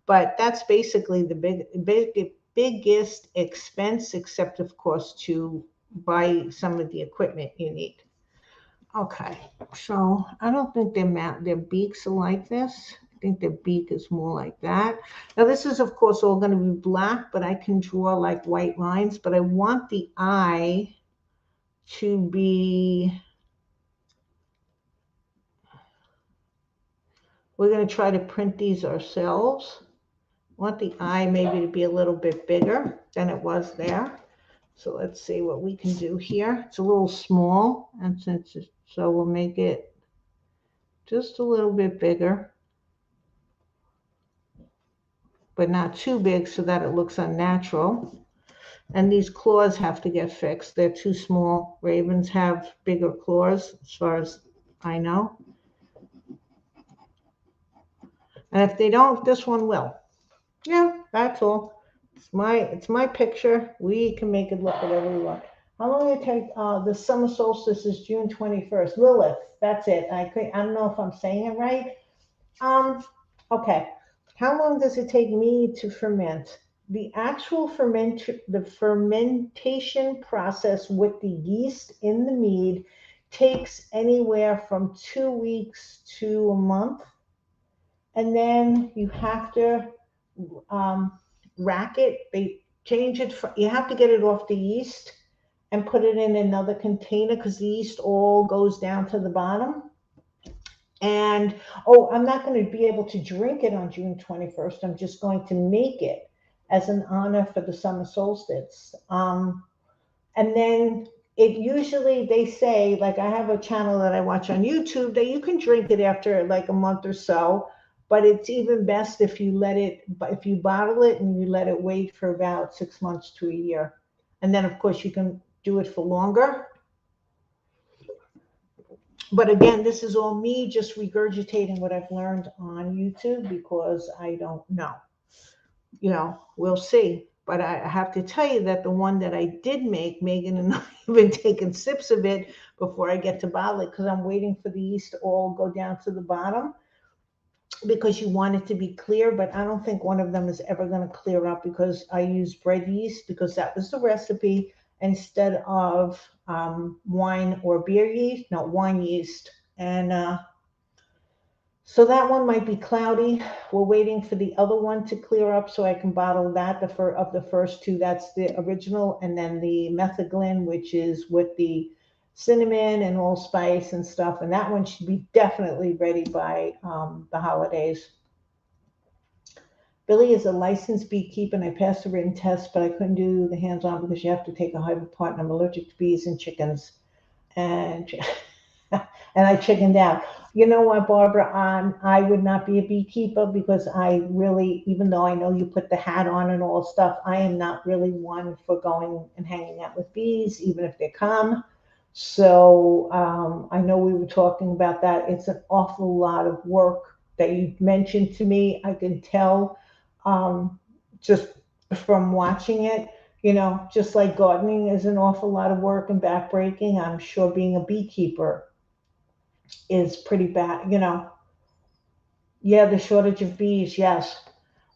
But that's basically the biggest expense, except of course to buy some of the equipment you need. Okay, so I don't think their beaks are like this. I think their beak is more like that. Now this is of course all going to be black, but I can draw like white lines, but I want the eye to be, we're going to try to print these ourselves. I want the eye maybe to be a little bit bigger than it was there. So let's see what we can do here. It's a little small, and so we'll make it just a little bit bigger, but not too big so that it looks unnatural. And these claws have to get fixed. They're too small. Ravens have bigger claws, as far as I know. And if they don't, this one will. Yeah, that's all. It's my picture. We can make it look whatever we want. How long will it take? The summer solstice is June 21st. Lilith, that's it. I don't know if I'm saying it right. Okay. How long does it take mead to ferment? The actual fermentation process with the yeast in the mead takes anywhere from 2 weeks to a month. And then you have to rack it. They change it. You have to get it off the yeast and put it in another container because the yeast all goes down to the bottom. And I'm not going to be able to drink it on June 21st. I'm just going to make it as an honor for the summer solstice. And then it usually, they say, like I have a channel that I watch on YouTube, that you can drink it after like a month or so, but it's even best if you bottle it and you let it wait for about 6 months to a year. And then of course you can do it for longer. But again, this is all me just regurgitating what I've learned on YouTube because I don't know. We'll see. But I have to tell you that the one that I did make, Megan and I have been taking sips of it before I get to bottle it because I'm waiting for the yeast to all go down to the bottom because you want it to be clear. But I don't think one of them is ever going to clear up because I use bread yeast because that was the recipe instead of wine or beer yeast. No, wine yeast. And So that one might be cloudy. We're waiting for the other one to clear up so I can bottle that. Of the first two, that's the original, and then the methylene, which is with the cinnamon and allspice and stuff. And that one should be definitely ready by the holidays. Billy is a licensed beekeeper, and I passed the written test, but I couldn't do the hands-on because you have to take a hive apart, and I'm allergic to bees and chickens. And and I chickened out. You know what, Barbara? I would not be a beekeeper because I really, even though I know you put the hat on and all stuff, I am not really one for going and hanging out with bees, even if they come. So I know we were talking about that. It's an awful lot of work that you mentioned to me. I can tell just from watching it. Just like gardening is an awful lot of work and backbreaking, I'm sure being a beekeeper is pretty bad. Yeah, the shortage of bees, yes.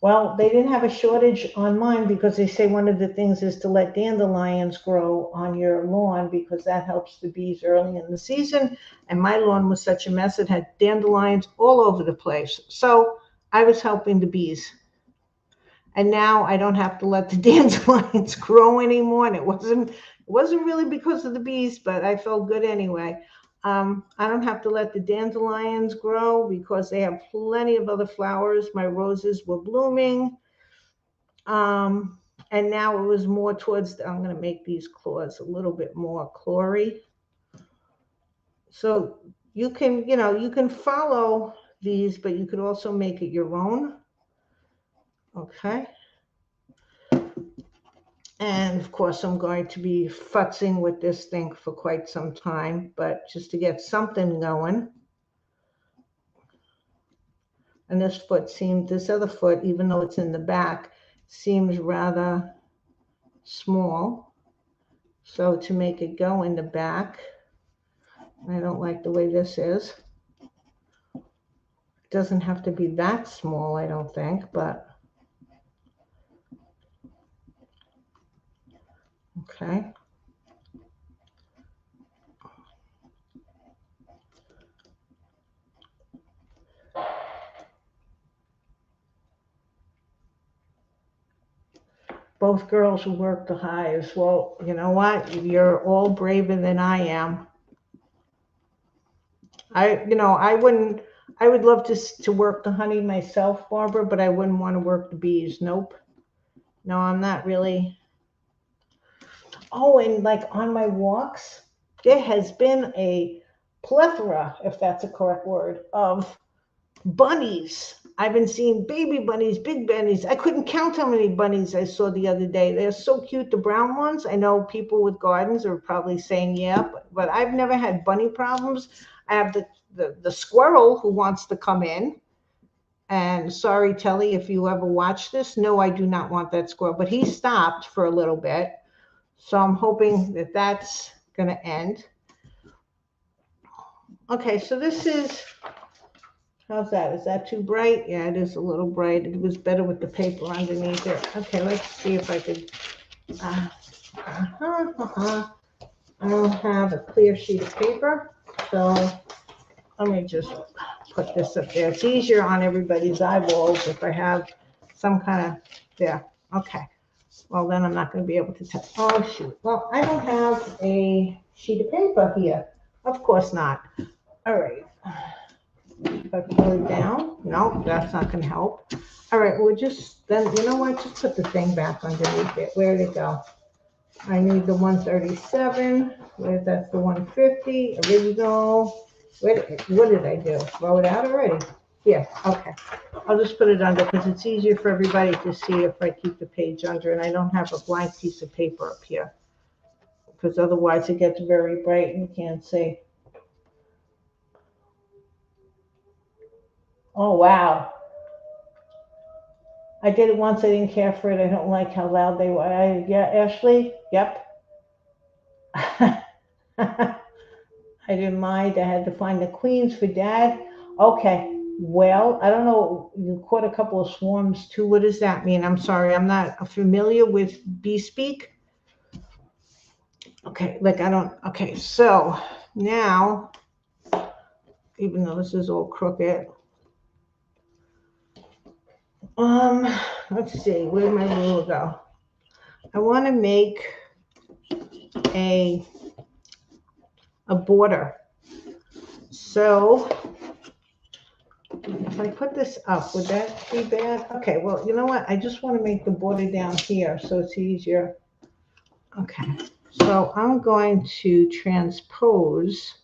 Well, they didn't have a shortage on mine because they say one of the things is to let dandelions grow on your lawn because that helps the bees early in the season. And my lawn was such a mess, it had dandelions all over the place. So I was helping the bees. And now I don't have to let the dandelions grow anymore. And it wasn't really because of the bees, but I felt good anyway. I don't have to let the dandelions grow because they have plenty of other flowers. My roses were blooming. Um, and now it was more towards, I'm going to make these claws a little bit more chlory. So you can follow these, but you could also make it your own. Okay. And of course, I'm going to be futzing with this thing for quite some time, but just to get something going. And this other foot, even though it's in the back, seems rather small. So to make it go in the back, I don't like the way this is. It doesn't have to be that small, I don't think, but okay. Both girls who work the hives. Well, you know what? You're all braver than I am. I wouldn't. I would love to work the honey myself, Barbara, but I wouldn't want to work the bees. Nope. No, I'm not really. Oh, and like on my walks, there has been a plethora, if that's a correct word, of bunnies. I've been seeing baby bunnies, big bunnies. I couldn't count how many bunnies I saw the other day. They're so cute, the brown ones. I know people with gardens are probably saying, yeah, but I've never had bunny problems. I have the squirrel who wants to come in. And sorry, Telly, if you ever watch this, no, I do not want that squirrel. But he stopped for a little bit. So I'm hoping that that's going to end. Okay, so this is, how's that? Is that too bright? Yeah, it is a little bright. It was better with the paper underneath it. Okay, let's see if I could. I don't have a clear sheet of paper, so let me just put this up there. It's easier on everybody's eyeballs if I have some kind of, yeah, okay. Well, then I'm not going to be able to tell. Oh, shoot. Well, I don't have a sheet of paper here. Of course not. All right. If I pull it down, no, that's not going to help. All right, we'll just, then, you know what? Just put the thing back underneath it. Where'd it go? I need the 137. That's the 150. Original. What did I do? Throw it out already? Yeah, okay. I'll just put it under because it's easier for everybody to see if I keep the page under and I don't have a blank piece of paper up here because otherwise it gets very bright and you can't see. Oh, wow. I did it once. I didn't care for it. I don't like how loud they were. Yeah, Ashley? Yep. I didn't mind. I had to find the queens for Dad. Okay. Well, I don't know. You caught a couple of swarms too. What does that mean? I'm sorry. I'm not familiar with bee speak. Okay. Like I don't. Okay. So now, even though this is all crooked, Let's see, where'd my ruler go? I want to make a border. So if I put this up, would that be bad? Okay, well, you know what? I just want to make the border down here so it's easier. Okay, so I'm going to transpose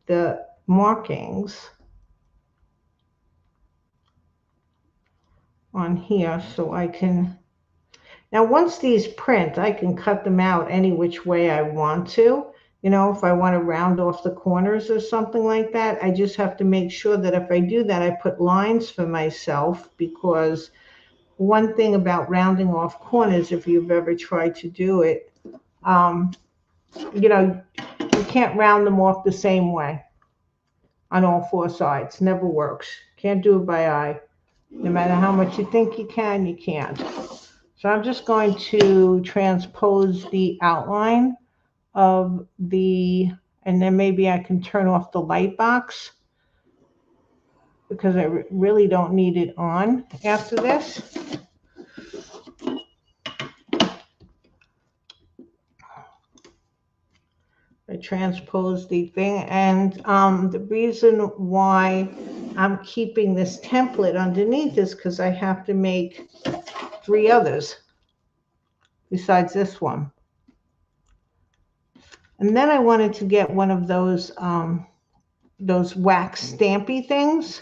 the markings on here so I can, now once these print, I can cut them out any which way I want to. You know, if I want to round off the corners or something like that, I just have to make sure that if I do that, I put lines for myself, because one thing about rounding off corners, if you've ever tried to do it, you know, you can't round them off the same way on all four sides. Never works. Can't do it by eye. No matter how much you think you can, you can't. So I'm just going to transpose the outline of the, and then maybe I can turn off the light box because I really don't need it on after this. I transpose the thing, and the reason why I'm keeping this template underneath is because I have to make 3 others besides this one. And then I wanted to get one of those wax stampy things,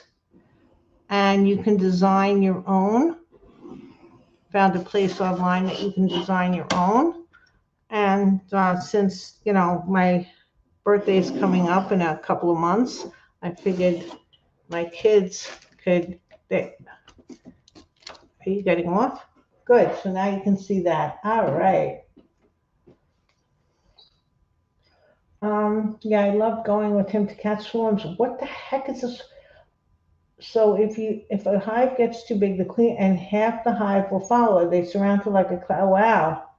and you can design your own. Found a place online that you can design your own. And since, you know, my birthday is coming up in a couple of months, I figured my kids could, are you getting off? Good, so now you can see that. All right. Yeah, I love going with him to catch swarms. What the heck is this? So if a hive gets too big, the queen and half the hive will follow. They surround her like a cloud. Wow.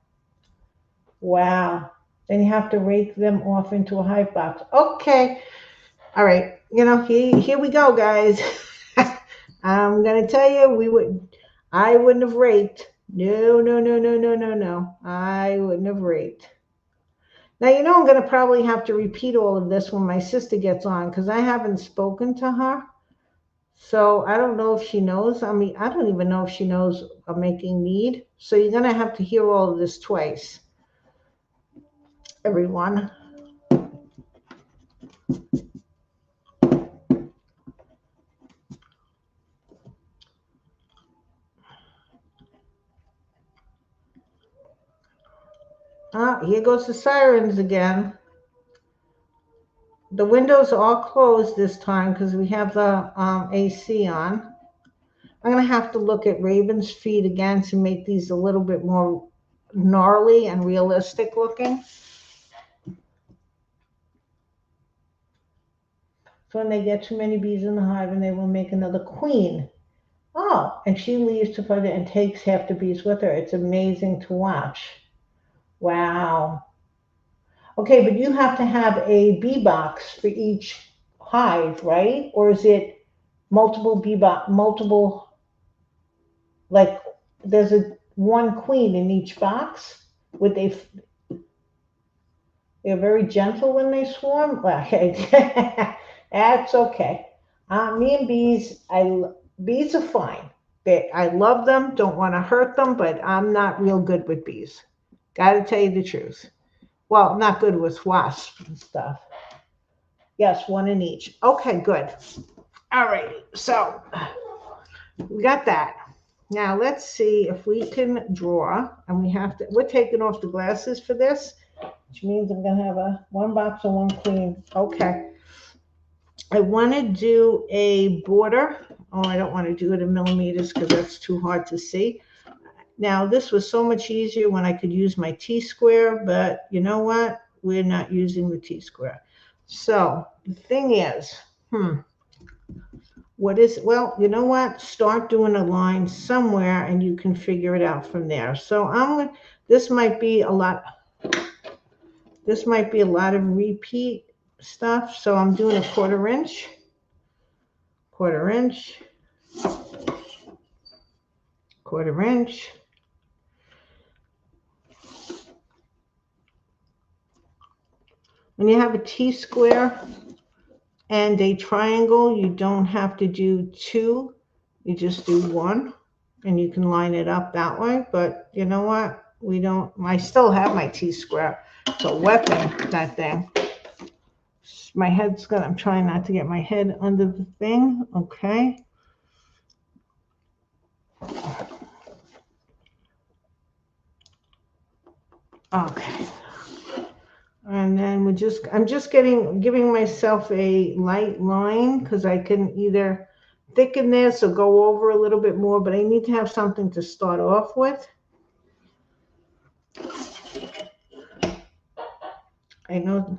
Wow. Then you have to rake them off into a hive box. Okay. All right. You know, here we go, guys. I'm gonna tell you, I wouldn't have raked. No, no, no, no, no, no, no. I wouldn't have raked. Now, you know, I'm gonna probably have to repeat all of this when my sister gets on, because I haven't spoken to her. So I don't know if she knows. I mean, I don't even know if she knows I'm making mead. So you're gonna have to hear all of this twice, everyone. Ah, here goes the sirens again. The windows are all closed this time because we have the AC on. I'm going to have to look at Raven's feet again to make these a little bit more gnarly and realistic looking. So when they get too many bees in the hive, and they will make another queen. Oh, and she leaves to find it and takes half the bees with her. It's amazing to watch. Wow. Okay, but you have to have a bee box for each hive, right? Or is it multiple bee box, multiple, like there's a one queen in each box? Would they're very gentle when they swarm? Well, that's okay. Me and bees, bees are fine. I love them, don't want to hurt them, but I'm not real good with bees. Got to tell you the truth. Well, not good with wasps and stuff. Yes, one in each. Okay, good. All right, so we got that. Now let's see if we can draw, and we're taking off the glasses for this, which means I'm gonna have one box and one queen. Okay. I want to do a border. Oh, I don't want to do it in millimeters because that's too hard to see. Now, this was so much easier when I could use my T-square, but you know what? We're not using the T-square. So the thing is, well, you know what? Start doing a line somewhere and you can figure it out from there. So this might be a lot of repeat stuff. So I'm doing a quarter inch. 1/4 inch. When you have a T-square and a triangle, you don't have to do 2, you just do 1, and you can line it up that way. But you know what? I still have my T-square. It's a weapon, that thing. My head's gonna, I'm trying not to get my head under the thing. Okay. Okay. And then I'm just giving myself a light line because I can either thicken this or go over a little bit more, but I need to have something to start off with. I know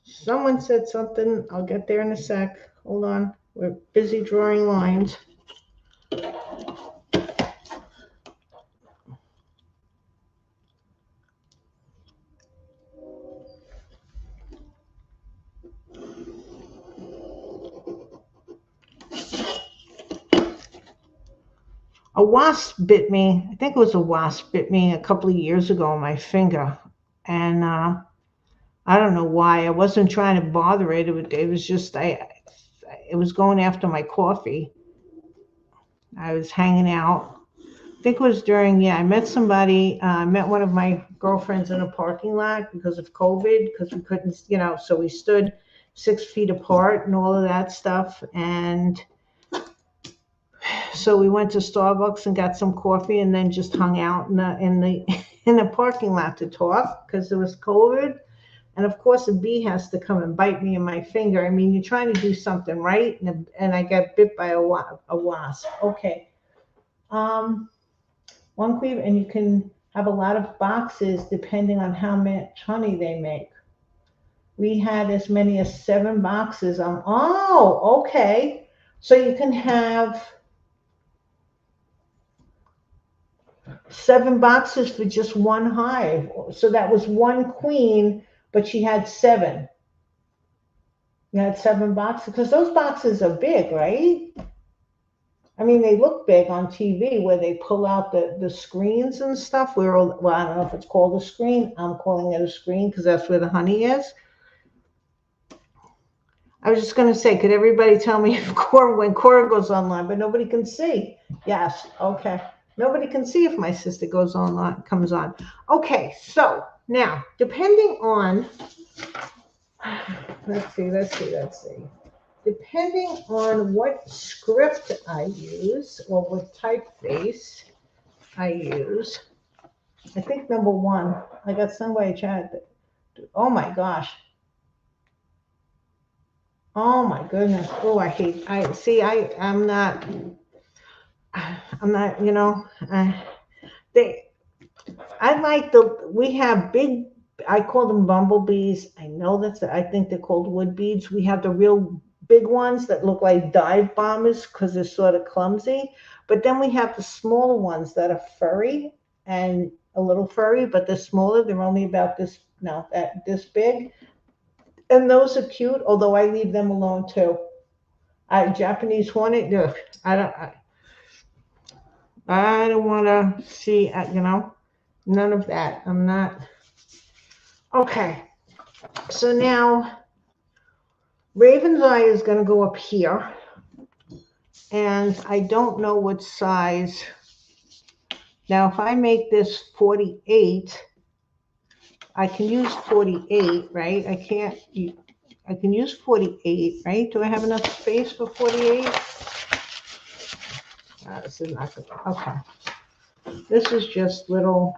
someone said something. I'll get there in a sec. Hold on. We're busy drawing lines. A wasp bit me. I think it was a wasp bit me a couple of years ago on my finger. And I don't know why. I wasn't trying to bother it. It was just, it was going after my coffee. I was hanging out. I think it was during, I met somebody, I met one of my girlfriends in a parking lot because of COVID, because we couldn't, so we stood 6 feet apart and all of that stuff. And so we went to Starbucks and got some coffee and then just hung out in the parking lot to talk because there was COVID. And of course, a bee has to come and bite me in my finger. I mean, you're trying to do something right, and I got bit by a wasp. Okay. One queen, and you can have a lot of boxes depending on how much honey they make. We had as many as 7 boxes. Okay. So you can have 7 boxes for just one hive. So that was 1 queen, but she had 7. You had 7 boxes because those boxes are big, right? I mean, they look big on TV where they pull out the screens and stuff. Well, I don't know if it's called a screen. I'm calling it a screen because that's where the honey is. I was just going to say, could everybody tell me if when Cora goes online, but nobody can see? Yes. Okay. Nobody can see if my sister comes on. Okay. So now, depending on, let's see. Depending on what script I use or what typeface I use, I think number 1, I got somebody chat. Oh my gosh. Oh my goodness. Oh, I'm not, we have big, I call them bumblebees. I think they're called wood beads. We have the real big ones that look like dive bombers because they're sort of clumsy. But then we have the smaller ones that are furry and a little furry, but they're smaller. They're only about this big. And those are cute, although I leave them alone too. Japanese hornet, I don't want to see, none of that. I'm not. Okay. So now Raven's Eye is going to go up here. And I don't know what size. Now, if I make this 48, I can use 48, right? I can use 48, right? Do I have enough space for 48? This is not good. Okay. This is just little,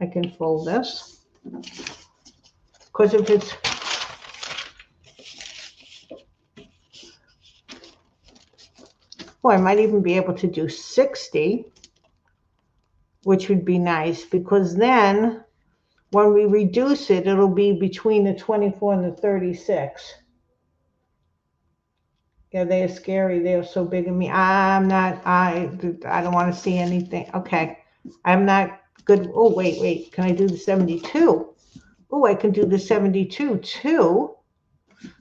I can fold this. Because if it's, I might even be able to do 60, which would be nice because then when we reduce it, it'll be between the 24 and the 36. Yeah, they are scary. They are so big in me. I don't want to see anything. Okay. I'm not good. Oh, wait. Can I do the 72? Oh, I can do the 72 too.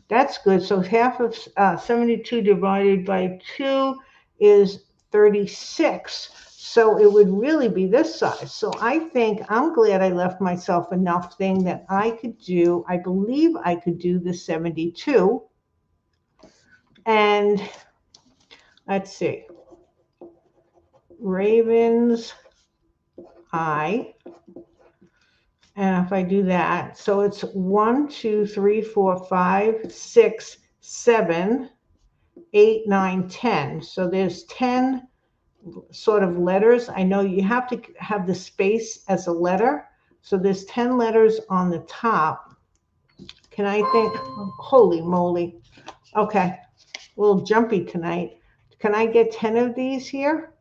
That's good. So half of 72 divided by 2 is 36. So it would really be this size. So I'm glad I left myself enough thing that I could do, I believe I could do the 72. And let's see, Raven's eye. And if I do that, so it's 1, 2, 3, 4, 5, 6, 7, 8, 9, 10. So there's 10 sort of letters. I know you have to have the space as a letter. So there's 10 letters on the top. Can I think, holy moly. Okay, a little jumpy tonight. Can I get 10 of these here?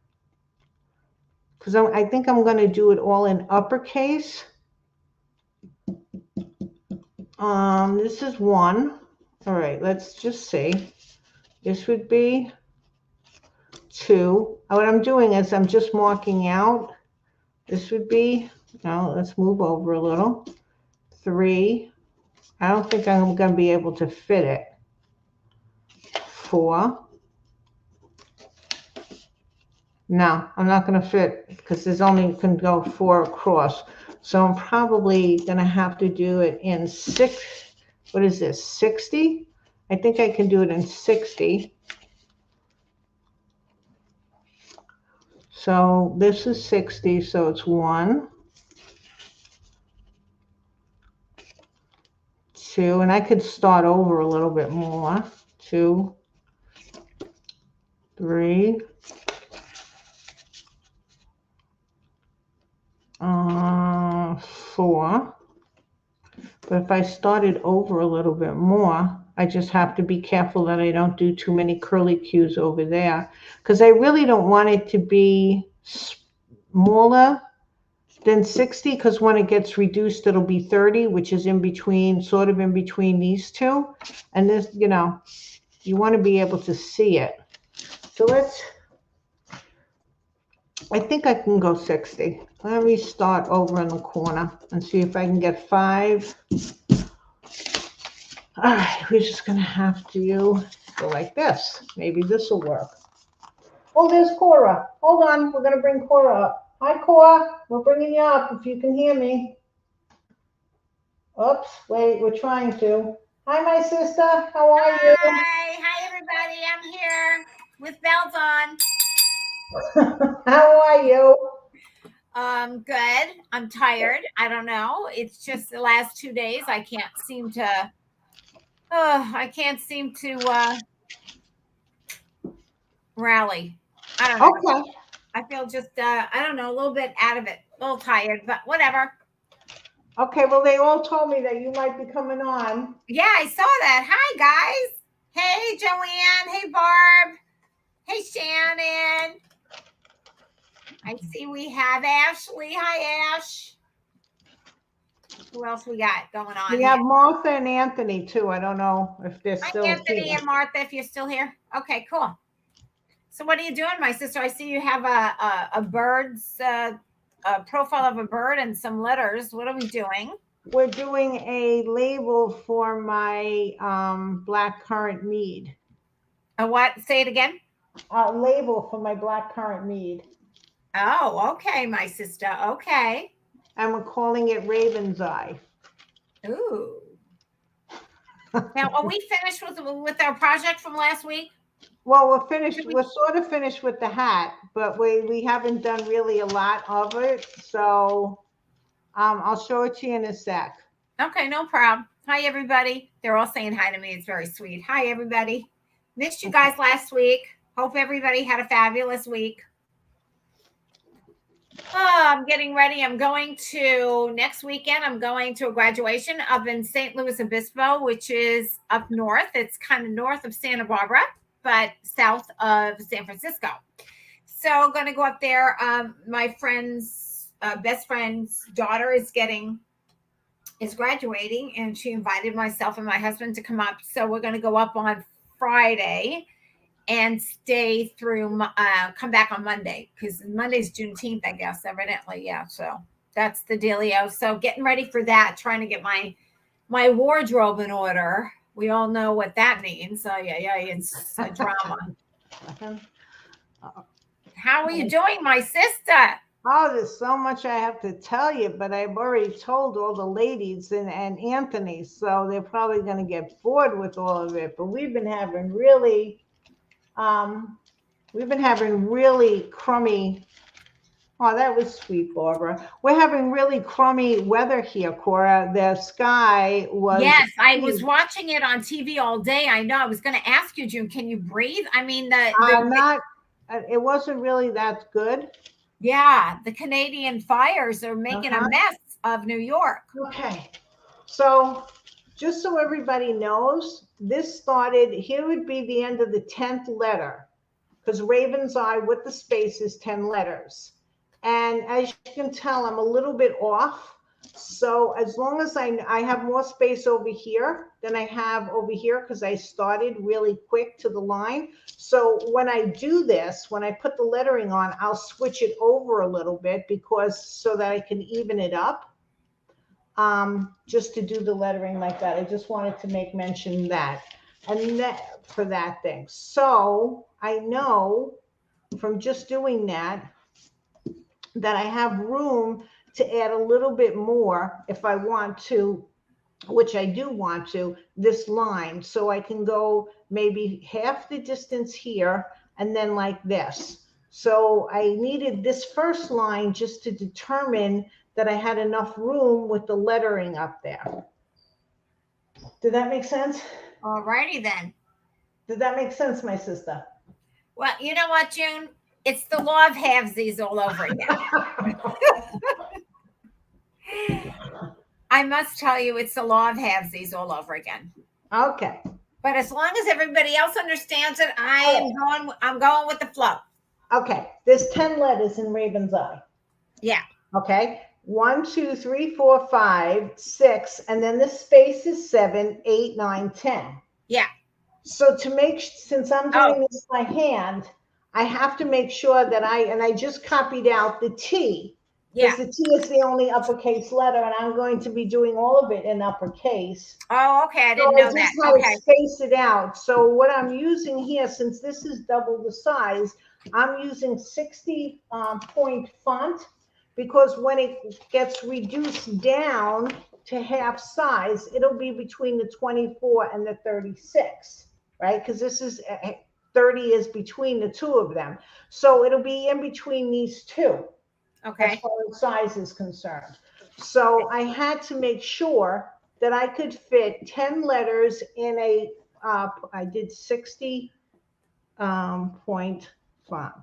Because I think I'm going to do it all in uppercase. This is 1. All right, let's just see. This would be 2. What I'm doing is I'm just marking out. This would be, now let's move over a little. 3. I don't think I'm going to be able to fit it. 4. No, I'm not going to fit because there's only can go 4 across. So I'm probably going to have to do it in 6. What is this? 60? I think I can do it in 60. So this is 60. So it's 1, 2, and I could start over a little bit more. 2, 3, 4. But if I started over a little bit more, I just have to be careful that I don't do too many curly cues over there, because I really don't want it to be smaller than 60, because when it gets reduced, it'll be 30, which is in between, sort of in between these two. And this, you know, you want to be able to see it. So I think I can go 60. Let me start over in the corner and see if I can get 5. All right, we're just going to have to go like this. Maybe this will work. Oh, there's Cora. Hold on, we're going to bring Cora up. Hi, Cora. We're bringing you up if you can hear me. Oops, wait, we're trying to. Hi, my sister. How are you? Hi, everybody. I'm here with bells on. How are you? Good. I'm tired. I don't know. It's just the last 2 days. I can't seem to rally. I don't know. Okay. I feel just I don't know, a little bit out of it, a little tired, but whatever. Okay, well, they all told me that you might be coming on. Yeah, I saw that. Hi, guys. Hey, Joanne. Hey, Barb. Hey, Shannon. I see we have Ashley. Hi, Ash. Who else we got going on? We have Martha and Anthony too. I don't know if they're still here. Hi, Anthony and Martha, if you're still here. Okay, cool. So what are you doing, my sister? I see you have a bird's a profile of a bird and some letters. What are we doing? We're doing a label for my Blackcurrant Mead. A what? Say it again. A label for my Blackcurrant Mead. Oh, okay, my sister. Okay. And we're calling it Raven's Eye. Ooh. Now, are we finished with our project from last week? Well, we're finished. We're sort of finished with the hat, but we haven't done really a lot of it. So I'll show it to you in a sec. Okay, no problem. Hi, everybody. They're all saying hi to me. It's very sweet. Hi, everybody. Missed you guys last week. Hope everybody had a fabulous week. Oh, I'm getting ready. I'm going to next weekend. I'm going to a graduation up in St. Louis Obispo, which is up north. It's kind of north of Santa Barbara, but south of San Francisco. So I'm going to go up there. My friend's best friend's daughter is graduating, and she invited myself and my husband to come up. So we're going to go up on Friday and stay through, come back on Monday, because Monday's Juneteenth, I guess, evidently. Yeah. So that's the dealio. So getting ready for that, trying to get my wardrobe in order. We all know what that means. So yeah, it's a drama. How are you doing, my sister? Oh, there's so much I have to tell you, but I've already told all the ladies and Anthony, so they're probably going to get bored with all of it. But um, we've been having really crummy. Oh, that was sweet, Barbara. We're having really crummy weather here, Cora. The sky was. Yes, I was watching it on TV all day. I know. I was going to ask you, June, can you breathe? I mean, Not. It wasn't really that good. yeah, the Canadian fires are making a mess of New York. Okay. So just so everybody knows, this started, here would be the end of the 10th letter, because Raven's Eye with the space is 10 letters. And as you can tell, I'm a little bit off. So as long as I have more space over here than I have over here, because I started really quick to the line. So when I do this, when I put the lettering on, I'll switch it over a little bit so that I can even it up. Just to do the lettering like that. I just wanted to make mention that. And that for that thing. So I know from just doing that I have room to add a little bit more if I want to, which I do want to, this line. So I can go maybe half the distance here and then like this. So I needed this first line just to determine that I had enough room with the lettering up there. Did that make sense? All righty then. Did that make sense, my sister? Well, you know what, June? It's the law of halvesies all over again. I must tell you, it's the law of halvesies all over again. Okay. But as long as everybody else understands it, I'm going with the flow. Okay. There's 10 letters in Raven's Eye. Yeah. Okay. 1, 2, 3, 4, 5, 6, and then the space is 7, 8, 9, 10. Yeah. So since I'm doing this by hand, I have to make sure that I just copied out the T. Because the T is the only uppercase letter, and I'm going to be doing all of it in uppercase. Oh, okay. I didn't know that. Okay. Space it out. So what I'm using here, since this is double the size, I'm using 60 point font, because when it gets reduced down to half size, it'll be between the 24 and the 36, right? Because this is 30 is between the two of them. So it'll be in between these two. Okay. As far as size is concerned. So I had to make sure that I could fit 10 letters in I did 60 point font.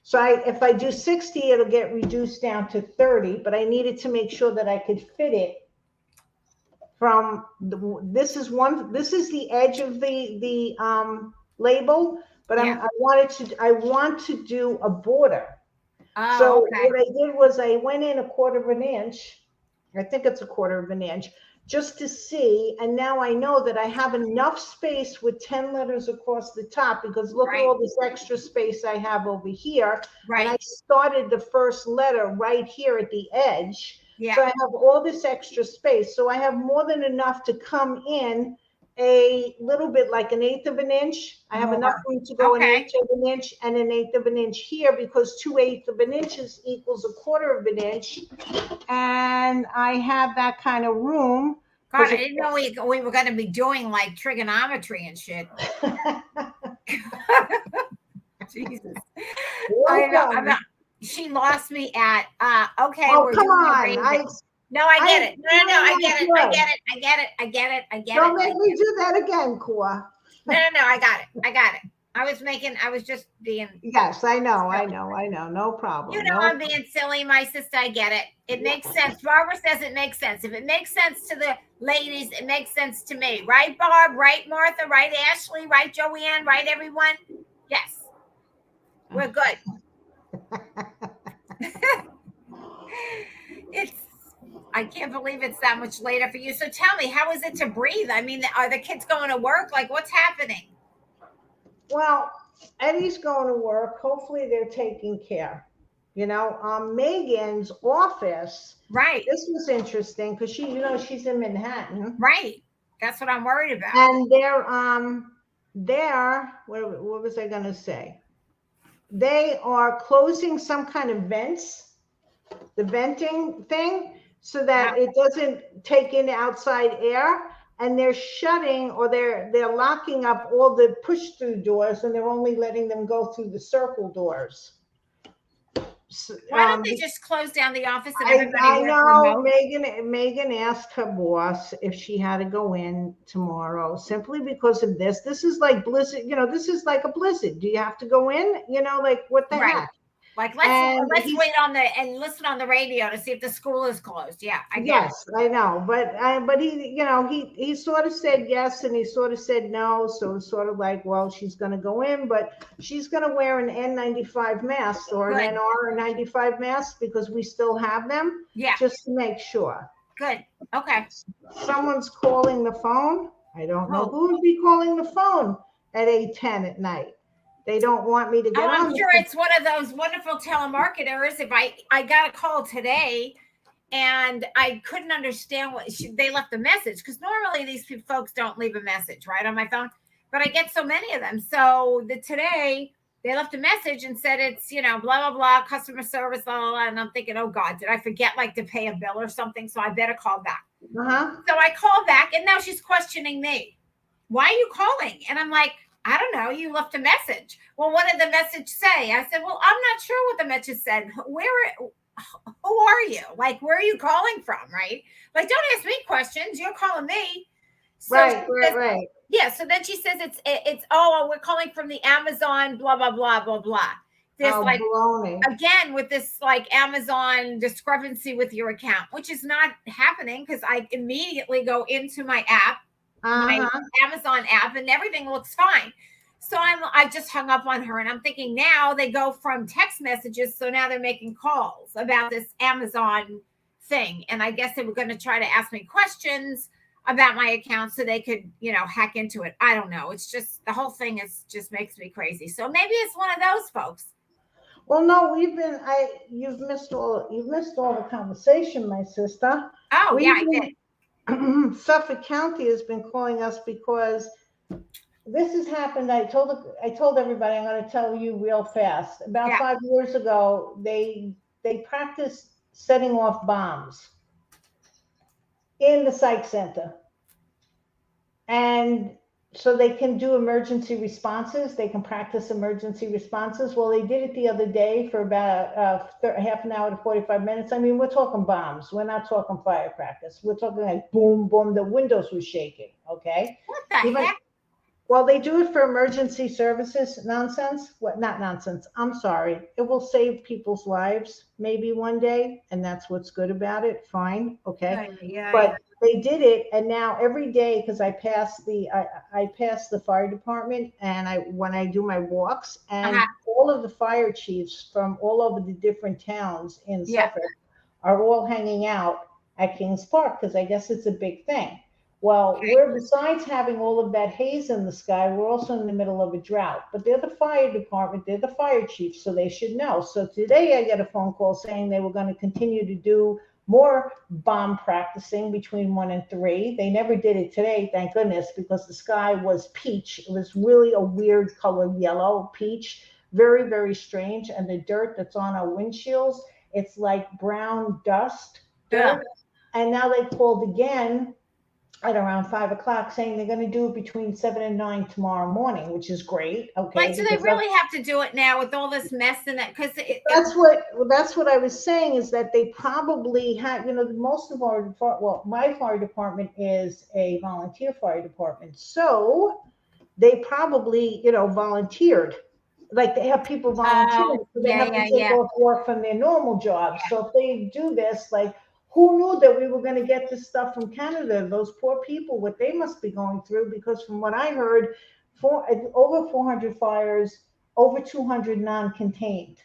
So if I do 60, it'll get reduced down to 30, but I needed to make sure that I could fit it from this is the edge of the label, but I want to do a border. Oh, so okay. What I did was I went in 1/4 of an inch. I think it's 1/4 of an inch, just to see. And now I know that I have enough space with 10 letters across the top, because look at all this extra space I have over here. Right. And I started the first letter right here at the edge. Yeah. So I have all this extra space. So I have more than enough to come in a little bit like 1/8 of an inch. I have enough room to go 1/8 of an inch and 1/8 of an inch here, because 2/8 of an inch equals 1/4 of an inch. And I have that kind of room. God, I didn't know we were going to be doing like trigonometry and shit. Jesus. She lost me at, okay. Oh, come on. No, I get it. No, I get it. I get it. Don't make me do that again, Cora. No, I got it. I was just being. Yes, I know. No problem. You know, I'm being silly, my sister. I get it. It makes sense. Barbara says it makes sense. If it makes sense to the ladies, it makes sense to me. Right, Barb? Right, Martha? Right, Ashley? Right, Joanne? Right, everyone? Yes. We're good. I can't believe it's that much later for you. So tell me, how is it to breathe? I mean, are the kids going to work? Like, what's happening? Well, Eddie's going to work. Hopefully they're taking care. You know, Megan's office. Right. This was interesting because she's in Manhattan. Right. That's what I'm worried about. And what was I going to say? they are closing some kind of vents, the venting thing, so that it doesn't take in outside air, and they're shutting, or they're locking up all the push through doors, and they're only letting them go through the circle doors. Why don't they just close down the office and I everybody work know remote? Megan asked her boss if she had to go in tomorrow simply because of this. This is like blizzard, this is like a blizzard. Do you have to go in? Like what the heck? Like And let's wait on and listen on the radio to see if the school is closed. Yeah, I get it. yes, I know, but he sort of said yes and he sort of said no, so it's sort of like, well, she's going to go in, but she's going to wear an N95 mask or Good. an NR95 mask because we still have them. Yeah. Just to make sure. Good. Okay. Someone's calling the phone. I don't know who would be calling the phone at 8:10 at night. They don't want me to get on. I'm sure it's one of those wonderful telemarketers. If I got a call today and I couldn't understand what they left a message, because normally these folks don't leave a message right on my phone, but I get so many of them. So today they left a message and said it's, blah, blah, blah, customer service, blah, blah, blah. And I'm thinking, oh God, did I forget to pay a bill or something? So I better call back. So I call back and now she's questioning me. Why are you calling? And I'm like, I don't know. You left a message. Well, what did the message say? I said, well, I'm not sure what the message said. Who are you? Where are you calling from? Right? Don't ask me questions. You're calling me. So right. Yeah. So then she says it's we're calling from the Amazon, blah, blah, blah, blah, blah. This baloney. Again, with this Amazon discrepancy with your account, which is not happening because I immediately go into my app, my Amazon app, and everything looks fine. So I just hung up on her, and I'm thinking now they go from text messages, so now they're making calls about this Amazon thing, and I guess they were going to try to ask me questions about my account so they could, hack into it. I don't know. It's just the whole thing just makes me crazy. So maybe it's one of those folks. Well, no, you've missed all the conversation, my sister. Oh, yeah, I did. Suffolk County has been calling us because this has happened. I told everybody, I'm going to tell you real fast. About 5 years ago, they practiced setting off bombs in the psych center. And so they can do emergency responses. They can practice emergency responses. Well, they did it the other day for about half an hour to 45 minutes. I mean, we're talking bombs. We're not talking firecrackers. We're talking boom, boom. The windows were shaking. Okay. What the heck? Well, they do it for emergency services. Nonsense. What? Not nonsense. I'm sorry. It will save people's lives maybe one day, and that's what's good about it. Fine. Okay. But they did it, and now every day, because I pass the fire department, and when I do my walks, and all of the fire chiefs from all over the different towns in Suffolk are all hanging out at Kings Park because I guess it's a big thing. Well, we're, besides having all of that haze in the sky, we're also in the middle of a drought. But they're the fire department, they're the fire chiefs, so they should know. So today I get a phone call saying they were going to continue to do more bomb practicing between 1 and 3. They never did it today, thank goodness, because the sky was peach. It was really a weird color, yellow, peach, very, very strange. And the dirt that's on our windshields, it's like brown dust dirt. And now they called again at around 5 o'clock saying they're going to do it between 7 and 9 tomorrow morning, which is great. Okay. So they really have to do it now with all this mess in that, because that's what I was saying, is that they probably have, most of my fire department is a volunteer fire department. So they probably, volunteered. Like they have people volunteering. So they have to take off work from their normal jobs. So if they do this, who knew that we were going to get this stuff from Canada? Those poor people, what they must be going through, because from what I heard, over 400 fires, over 200 non-contained.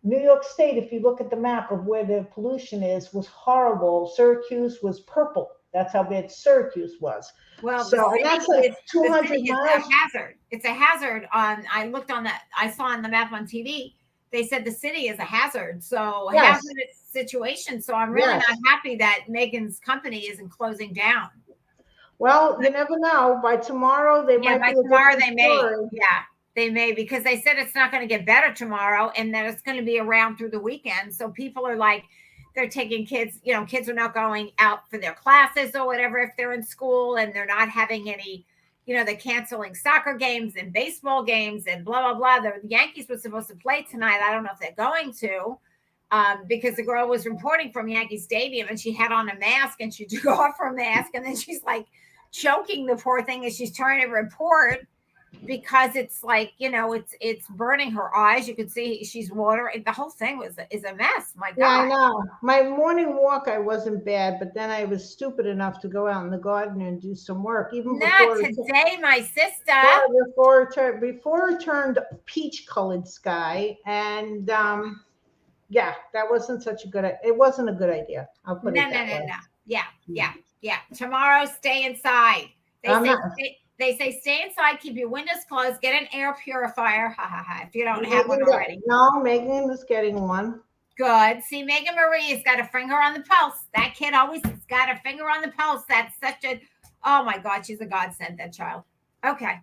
New York State, if you look at the map of where the pollution is, was horrible. Syracuse was purple. That's how bad Syracuse was. Well, so that's like 200 miles. It's a hazard. It's a hazard. I looked on that. I saw on the map on TV. They said the city is a hazard. So hazardous situation. So I'm really not happy that Megan's company isn't closing down. Well, you never know. By tomorrow they might. By tomorrow they may. Yeah. They may, because they said it's not going to get better tomorrow and that it's going to be around through the weekend. So people are like, they're taking kids, kids are not going out for their classes or whatever if they're in school, and they're not having any, they're canceling soccer games and baseball games and blah, blah, blah. The Yankees were supposed to play tonight. I don't know if they're going to, because the girl was reporting from Yankee Stadium and she had on a mask and she took off her mask and then she's like choking the poor thing as she's trying to report, because it's like, it's burning her eyes. You can see she's watering. The whole thing is a mess. My God. Yeah, I know. My morning walk, I wasn't bad, but then I was stupid enough to go out in the garden and do some work. Even not today, my sister. Before it turned peach-colored sky, and yeah, that wasn't such a good. It wasn't a good idea. I'll put it that way. No. Yeah. Tomorrow, stay inside. They say stay inside, keep your windows closed, get an air purifier. Ha ha ha! If you don't have one already. No, Megan is getting one. Good. See, Megan Marie's got a finger on the pulse. That kid always has got a finger on the pulse. That's such a, oh my God, she's a godsend, that child. Okay.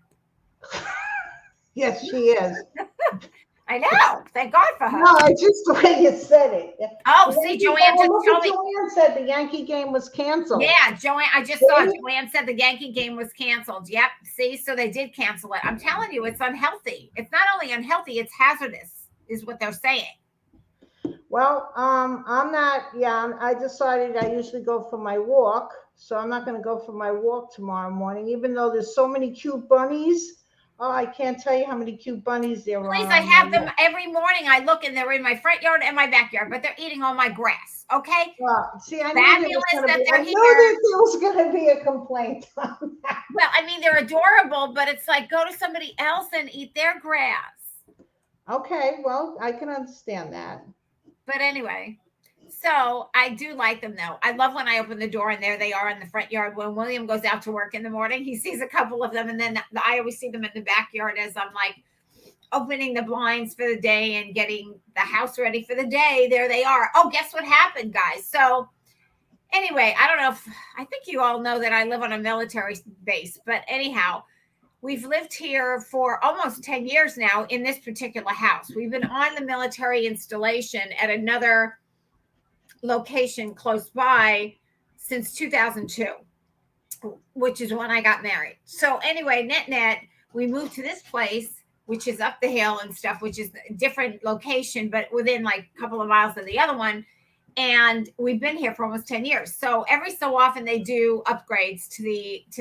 Yes, she is. I know. Thank God for her. No, it's just the way you said it. Oh, see, Joanne just told me. Joanne said the Yankee game was canceled. Yeah, Joanne, I just saw Joanne said the Yankee game was canceled. Yep. See, so they did cancel it. I'm telling you, it's unhealthy. It's not only unhealthy, it's hazardous, is what they're saying. Well, I'm not, I decided I usually go for my walk. So I'm not going to go for my walk tomorrow morning, even though there's so many cute bunnies. Oh, I can't tell you how many cute bunnies there are. Please, I have them every morning. I look and they're in my front yard and my backyard, but they're eating all my grass. Okay. Well, see, I fabulous that they're here. There was going to be a complaint on that. Well, I mean, they're adorable, but it's like, go to somebody else and eat their grass. Okay. Well, I can understand that. But anyway, so I do like them though. I love when I open the door and there they are in the front yard. When William goes out to work in the morning, he sees a couple of them, and then I always see them in the backyard as I'm like opening the blinds for the day and getting the house ready for the day. There they are. Oh, guess what happened, guys? So anyway, I don't know I think you all know that I live on a military base, but anyhow, we've lived here for almost 10 years now in this particular house. We've been on the military installation at another location close by since 2002, which is when I got married. So anyway, net, we moved to this place, which is up the hill and stuff, which is a different location, but within like a couple of miles of the other one. And we've been here for almost 10 years. So every so often they do upgrades to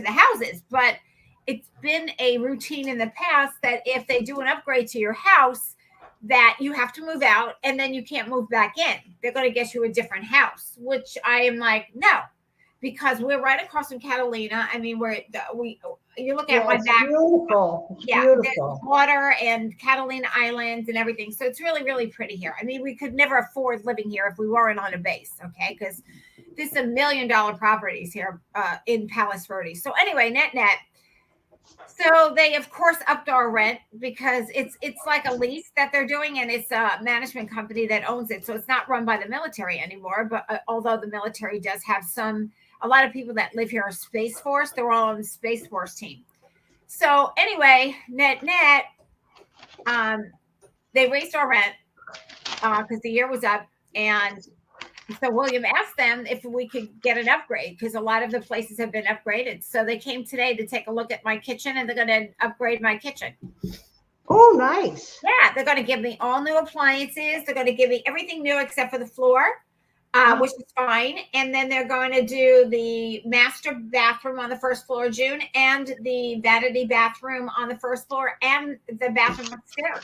the houses, but it's been a routine in the past that if they do an upgrade to your house, that you have to move out and then you can't move back in. They're going to get you a different house, which I am like, no, because we're right across from Catalina. I mean, you look at my back. Beautiful. Yeah, beautiful. There's water and Catalina Islands and everything. So it's really, really pretty here. I mean, we could never afford living here if we weren't on a base, okay? Because there's $1 million properties here in Palos Verdes. So anyway, net. So they, of course, upped our rent because it's like a lease that they're doing, and it's a management company that owns it. So it's not run by the military anymore. But although the military does have a lot of people that live here are Space Force. They're all on the Space Force team. So anyway, net, they raised our rent because the year was up, and so William asked them if we could get an upgrade because a lot of the places have been upgraded. So they came today to take a look at my kitchen, and they're going to upgrade my kitchen. Oh, nice. Yeah, they're going to give me all new appliances. They're going to give me everything new except for the floor, which is fine. And then they're going to do the master bathroom on the first floor, June, and the vanity bathroom on the first floor, and the bathroom upstairs.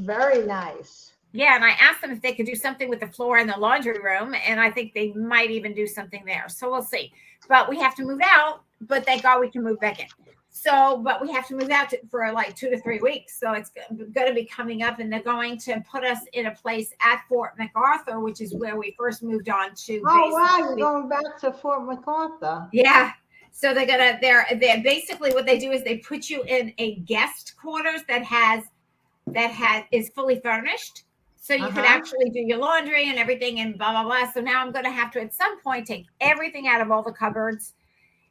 Very nice. Yeah, and I asked them if they could do something with the floor in the laundry room, and I think they might even do something there. So we'll see. But we have to move out, but thank God we can move back in. So, but we have to move out for like 2 to 3 weeks. So it's going to be coming up, and they're going to put us in a place at Fort MacArthur, which is where we first moved on to. Oh, wow, you're going back to Fort MacArthur. Yeah. So they're basically what they do is they put you in a guest quarters that is fully furnished. So you could actually do your laundry and everything and blah, blah, blah. So now I'm going to have to, at some point, take everything out of all the cupboards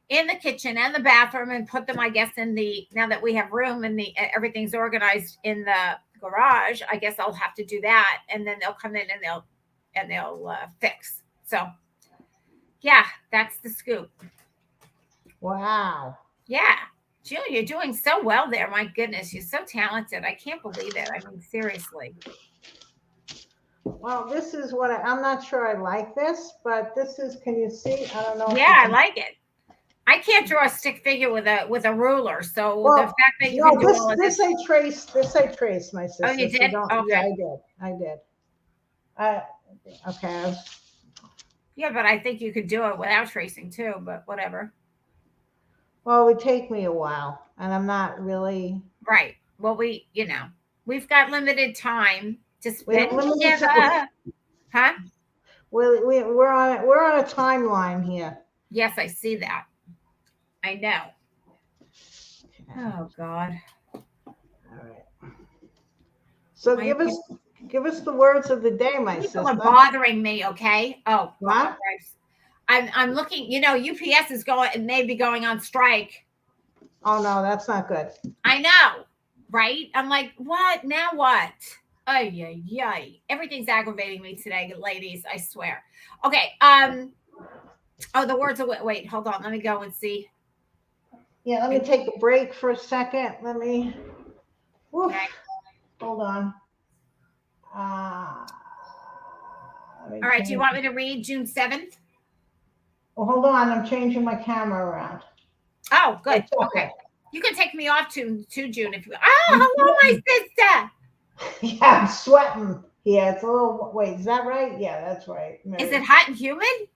in the kitchen and the bathroom and put them, I guess, now that we have room and everything's organized in the garage, I guess I'll have to do that. And then they'll come in and they'll fix. So yeah, that's the scoop. Wow. Yeah. Jill, you're doing so well there. My goodness, you're so talented. I can't believe it. I mean, seriously. Well, this is what I'm not sure I like this, but this is, can you see? I don't know. Yeah, I like it. I can't draw a stick figure with a ruler. So the fact that you can do all of this. This I traced, my sister. Oh, you did? So okay. Yeah, I did. Okay. Yeah, but I think you could do it without tracing too, but whatever. Well, it would take me a while, and I'm not really. Right. Well, we've got limited time to spend together. Huh? We're on a timeline here. Yes, I see that. I know. Oh God. All right. So give us the words of the day, my sister. People are bothering me. Okay. Oh, what? I'm looking. UPS is maybe going on strike. Oh no, that's not good. I know, right? I'm like, what? Now what? Oh yeah. Everything's aggravating me today, ladies. I swear. Okay. Oh, the words are. Wait. Hold on. Let me go and see. Yeah, let me take a break for a second. Let me. Okay. Hold on. All right. Do you want me to read June 7th? Well, hold on. I'm changing my camera around. Oh, good. Okay. You can take me off to June if you. Oh, hello, my sister. Yeah, I'm sweating. Yeah, it's a little. Wait, is that right? Yeah, that's right. Maybe. Is it hot and humid?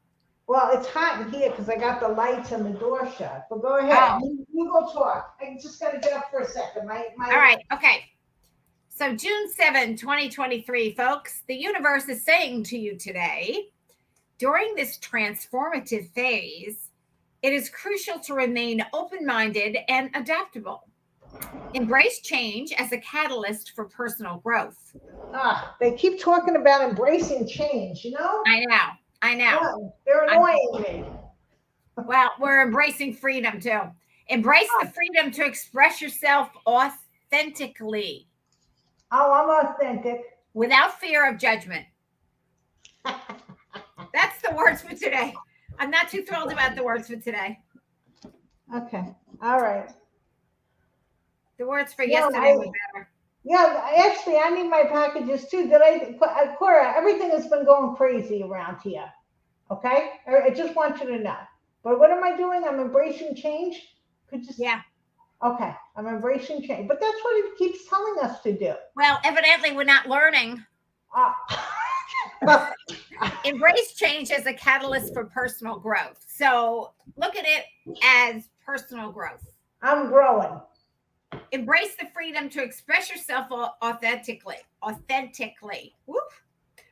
Well, it's hot in here because I got the lights and the door shut. But go ahead. Oh. You go talk. I just got to get up for a second. All right. Okay. So June 7, 2023, folks, the universe is saying to you today, during this transformative phase, it is crucial to remain open-minded and adaptable. Embrace change as a catalyst for personal growth. They keep talking about embracing change, I know. Oh, they're annoying me. Well, we're embracing freedom too. Embrace the freedom to express yourself authentically. Oh, I'm authentic. Without fear of judgment. That's the words for today. I'm not too thrilled about the words for today. Okay. All right. The words for yesterday were better. Yeah, actually, I need my packages too. Cora, everything has been going crazy around here. Okay? I just want you to know. But what am I doing? I'm embracing change? Yeah. Okay. I'm embracing change. But that's what it keeps telling us to do. Well, evidently, we're not learning. Embrace change as a catalyst for personal growth. So look at it as personal growth. I'm growing. Embrace the freedom to express yourself authentically, whoop,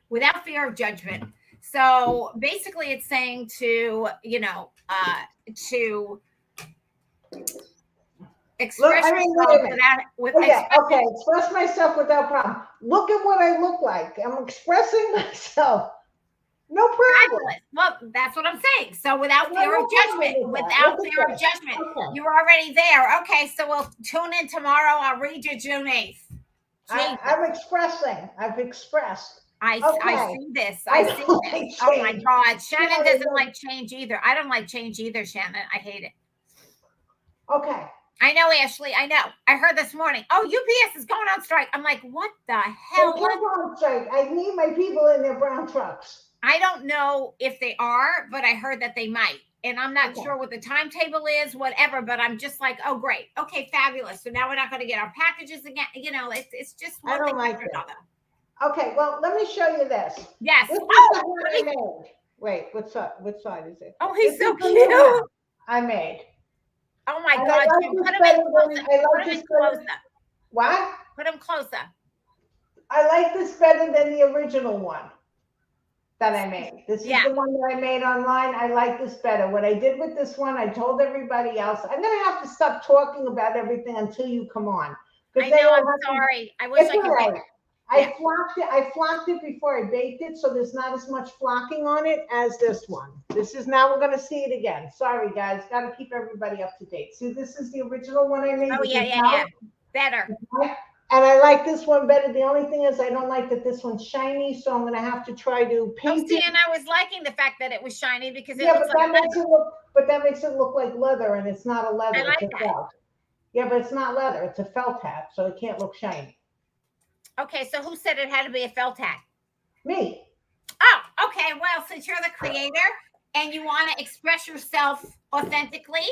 without fear of judgment. So basically it's saying to express express myself without problem. Look at what I look like. I'm expressing myself. No problem. Well, that's what I'm saying. So without fear of judgment, you're already there. Okay, so we'll tune in tomorrow. I'll read you June 8th. I'm expressing. I've expressed. I see this. I see this. Oh my God. Shannon doesn't like change either. I don't like change either, Shannon. I hate it. Okay. I know, Ashley. I know. I heard this morning. Oh, UPS is going on strike. I'm like, what the hell? They're going on strike. I need my people in their brown trucks. I don't know if they are, but I heard that they might. And I'm not sure what the timetable is, whatever, but I'm just like, oh, great. Okay, fabulous. So now we're not going to get our packages again. It's just one thing after another. Okay, well, let me show you this. Yes. This is the one I made. Wait, what's up? What side is it? Oh, he's so cute. I made. Oh my God. Put him in closer. What? Put him closer. I like this better than the original one that I made. This is the one that I made online. I like this better. What I did with this one, I told everybody else. I'm going to have to stop talking about everything until you come on. I know. I'm sorry. I wish I could. I flocked it before I baked it, so there's not as much flocking on it as this one. This is now we're gonna see it again. Sorry guys, gotta keep everybody up to date. See, this is the original one I made. Oh yeah. Better. And I like this one better. The only thing is I don't like that this one's shiny, so I'm gonna have to try to paint it. And I was liking the fact that it was shiny because it Yeah, looks but like that makes it look like leather, and it's not a leather. I like it's a that. felt. Yeah, but it's not leather. It's a felt hat, so it can't look shiny. Okay, so who said it had to be a felt hat? Me. Oh, okay. Well, since you're the creator and you want to express yourself authentically,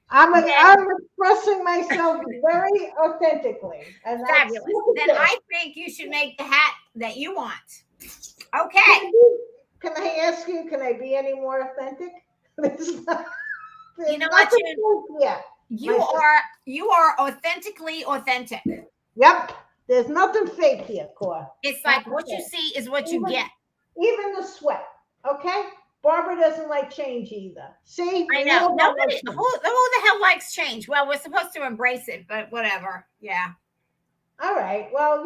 I'm expressing myself very authentically. And fabulous. Then I think you should make the hat that you want. Okay. Can I ask you, can I be any more authentic? You know what? You are authentically authentic. Yep. There's nothing fake here, Cora. It's like what you see is what you get. Even the sweat. Okay? Barbara doesn't like change either. See? I know. Nobody who the hell likes change? Well, we're supposed to embrace it, but whatever. Yeah. All right. Well,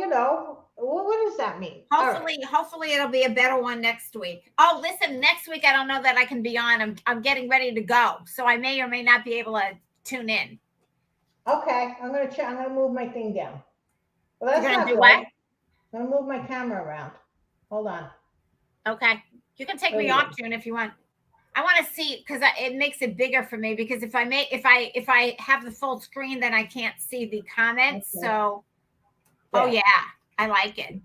what does that mean? Hopefully it'll be a better one next week. Oh, listen, next week I don't know that I can be on. I'm getting ready to go. So I may or may not be able to tune in. Okay. I'm gonna move my thing down. Well, that's You're gonna do what? I'm gonna move my camera around. Hold on. Okay. You can take me off, June, if you want. I want to see because it makes it bigger for me because if I have the full screen, then I can't see the comments. Okay. So, oh yeah, I like it.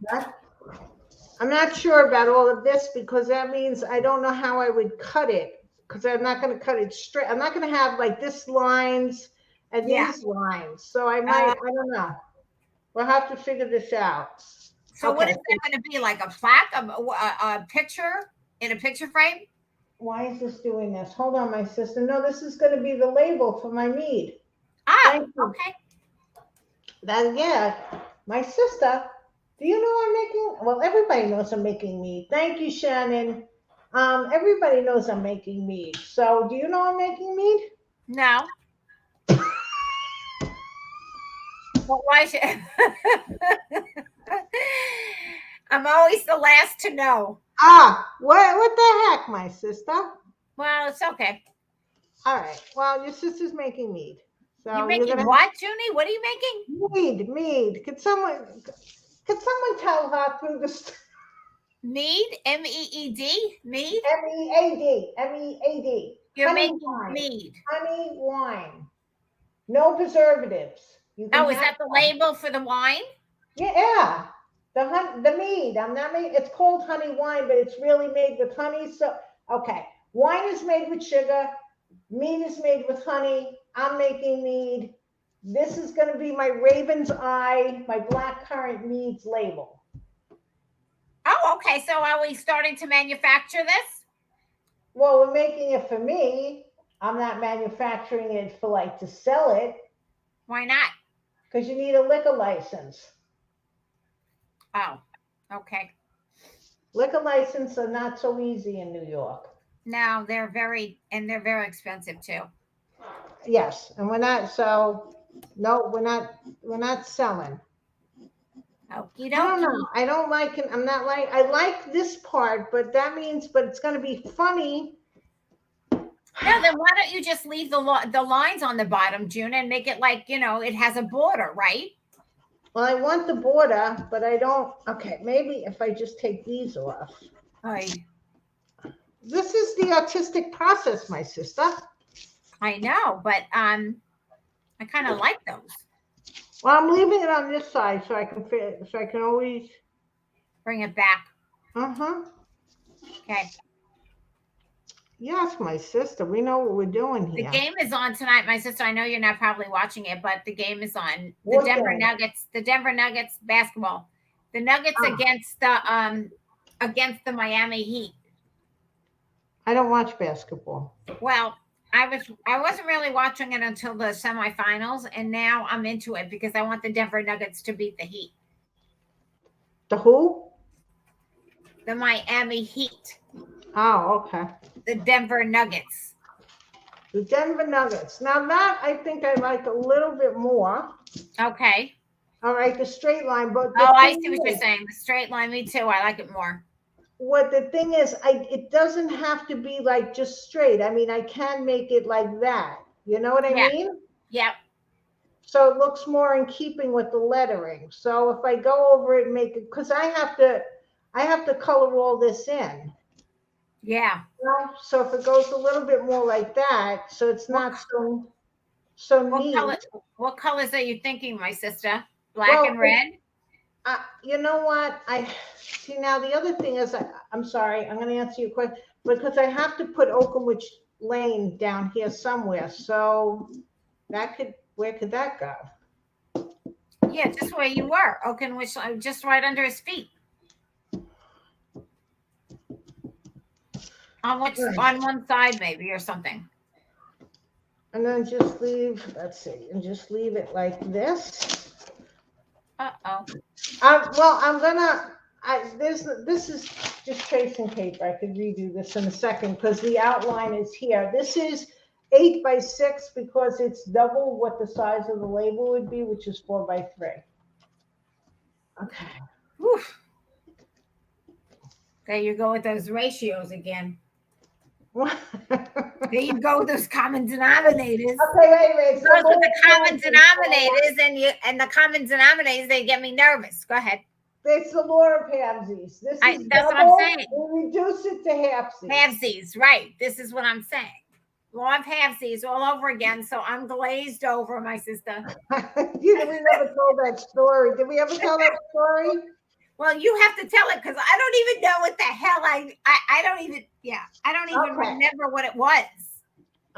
I'm not sure about all of this because that means I don't know how I would cut it because I'm not going to cut it straight. I'm not going to have like this lines and these lines. So I don't know. We'll have to figure this out. So what is that going to be? Like a plaque, a picture in a picture frame? Why is this doing this? Hold on, my sister. No, this is going to be the label for my mead. Okay. My sister. Do you know I'm making? Well, everybody knows I'm making mead. Thank you, Shannon. Everybody knows I'm making mead. So, do you know I'm making mead? No. Well, why should I'm always the last to know. What the heck, my sister? Well, it's okay. All right. Well, your sister's making mead. So you're making what, Junie? What are you making? Mead. Could someone tell her through the mead? MEED? Mead? MEAD. You're making mead. Honey wine. No preservatives. Is that the label for the wine? Yeah. The mead. I'm not making. It's called honey wine, but it's really made with honey. So okay, wine is made with sugar. Mead is made with honey. I'm making mead. This is going to be my Raven's Eye, my Blackcurrant Mead's label. Oh, okay. So are we starting to manufacture this? Well, we're making it for me. I'm not manufacturing it for to sell it. Why not? Because you need a liquor license. Oh, okay. Liquor licenses are not so easy in New York. No, they're very expensive too. Yes, and we're not selling. Okie dokie. I don't know. I don't like it. I like this part, but it's going to be funny. No, then why don't you just leave the lines on the bottom, June, and make it like, it has a border, right? Well, I want the border, but I don't. Okay, maybe if I just take these off. This is the artistic process, my sister. I know, but I kind of like those. Well, I'm leaving it on this side so I can always bring it back. Okay. Yes, my sister. We know what we're doing here. The game is on tonight, my sister. I know you're not probably watching it, but the game is on. The Denver Nuggets basketball. The Nuggets against the Miami Heat. I don't watch basketball. Well, I wasn't really watching it until the semifinals, and now I'm into it because I want the Denver Nuggets to beat the Heat. The who? The Miami Heat. Oh, okay. The Denver Nuggets. The Denver Nuggets. Now that I think I like a little bit more. Okay. All right, the straight line. But the Oh, I thing see what you're is, saying. The straight line, me too. I like it more. what the thing is, it doesn't have to be like just straight. I mean, I can make it like that. You know what I Yeah. mean? Yep. So it looks more in keeping with the lettering. So if I go over it and make it, because I have to color all this in. Yeah. So if it goes a little bit more like that, so it's What not so what color neat. what colors are you thinking, my sister? Black Well, and red? you know what? I see now. The other thing is, I'm sorry. I'm going to answer your question because I have to put Oakenwich Lane down here somewhere. So where could that go? Yeah, just where you were. Oakenwich, just right under his feet. On one side maybe or something. And then just leave. Let's see, and just leave it like this. Uh-oh. Well, I'm gonna. This is just tracing paper. I could redo this in a second because the outline is here. This is 8 by 6 because it's double what the size of the label would be, which is 4 by 3. Okay. Whew. There you go with those ratios again. There you go with those common denominators. Okay, wait. Those with the common denominators and the common denominators, they get me nervous. Go ahead. It's the law of halvesies. This is That's double. what I'm saying. We reduce it to halvesies. Halvesies, right. This is what I'm saying. Law of halvesies all over again. So I'm glazed over, my sister. We never told that story. Did we ever tell that story? Well, you have to tell it because I don't even know what the hell I don't even remember what it was.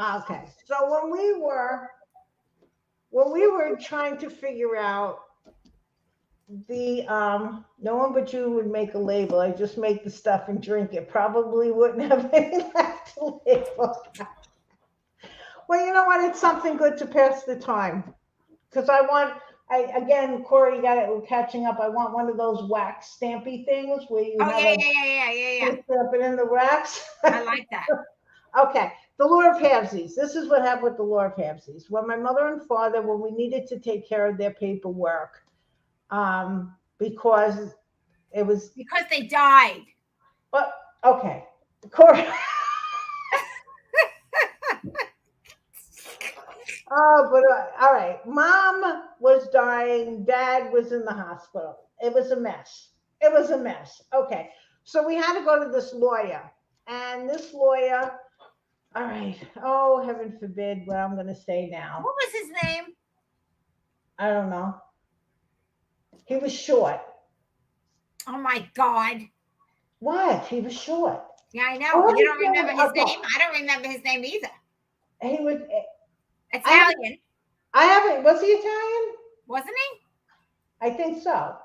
Okay. So when we were trying to figure out the no one but you would make a label. I just make the stuff and drink it. Probably wouldn't have any left to label. Well, you know what? It's something good to pass the time. Because again, Corey, we're catching up. I want one of those wax stampy things where you have yeah. stamp it in the wax. I like that. Okay. The law of halvesies. This is what happened with the law of halvesies. When my mother and father, when we needed to take care of their paperwork, because it was because they died. But okay, Corey. Oh, but all right. Mom was dying. Dad was in the hospital. It was a mess. Okay. So we had to go to this lawyer. And this lawyer, all right. Oh, heaven forbid what I'm going to say now. What was his name? I don't know. He was short. Oh, my God. What? He was short. Yeah, I know. You don't remember his name? I don't remember his name either. He was Italian. I haven't. Was he Italian? Wasn't he? I think so.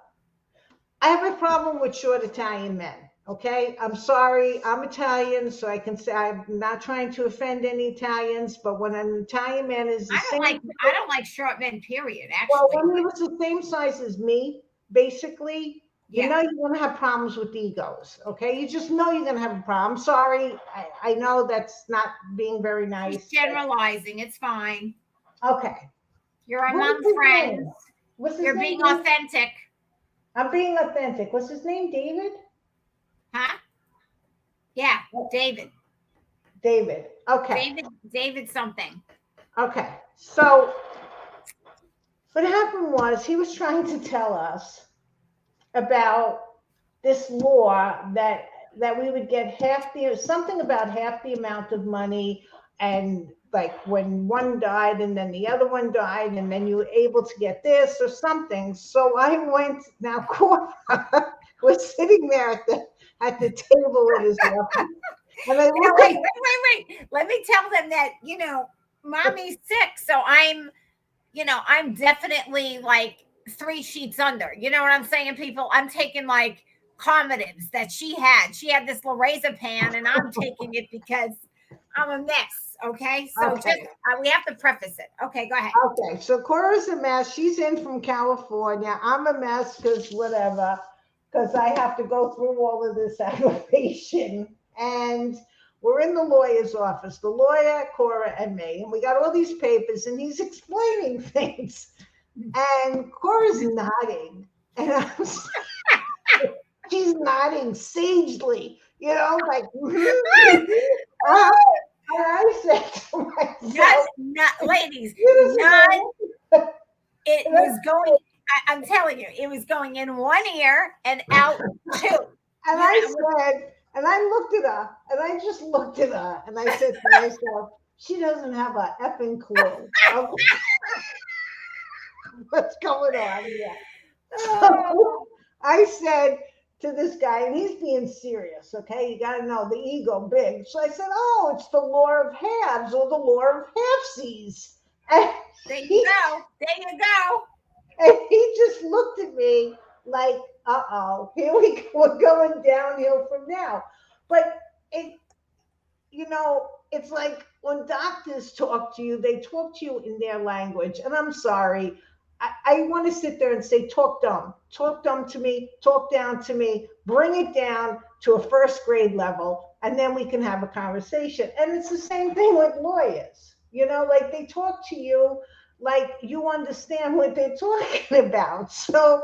I have a problem with short Italian men. Okay, I'm sorry. I'm Italian, so I can say I'm not trying to offend any Italians. But when an Italian man is I don't like short men. Period. Actually, well, when he was the same size as me, basically, you know you're gonna have problems with egos. Okay, you just know you're gonna have a problem. I'm sorry. I know that's not being very nice. He's generalizing. It's fine. Okay. You're among friends. You're being authentic. I'm being authentic. What's his name? David? Huh? Yeah, David. David. Okay. David something. Okay. So what happened was he was trying to tell us about this law that we would get something about half the amount of money, and like when one died and then the other one died and then you were able to get this or something. So I went, now Cora was sitting there at the table in his office. And I wait. Let me tell them that, mommy's sick. So I'm definitely like 3 sheets under. You know what I'm saying, people? I'm taking like Comedivs that she had. She had this lorazepam and I'm taking it because I'm a mess. Okay, so just we have to preface it. Okay, go ahead. Okay, so Cora's a mess. She's in from California. I'm a mess because I have to go through all of this aggravation. And we're in the lawyer's office, the lawyer, Cora, and me, and we got all these papers, and he's explaining things. And Cora's nodding, and she's nodding sagely, like, uh, and I said to myself, Not ladies, "You just none. know." It And I was going. I'm telling you, it was going in one ear and out two. And I said, and I looked at her, and I just looked at her, and I said to myself, she doesn't have a effing clue of what's going on here. So I said to this guy, and he's being serious, okay? You got to know the ego big. So I said, oh, it's the law of halves or the law of halfsies. And there you go. There you go. And he just looked at me like, uh-oh, here we go. We're going downhill from now. But it's like when doctors talk to you, they talk to you in their language. And I'm sorry. I want to sit there and say, talk dumb to me, talk down to me, bring it down to a first grade level, and then we can have a conversation. And it's the same thing with lawyers. Like they talk to you like you understand what they're talking about. So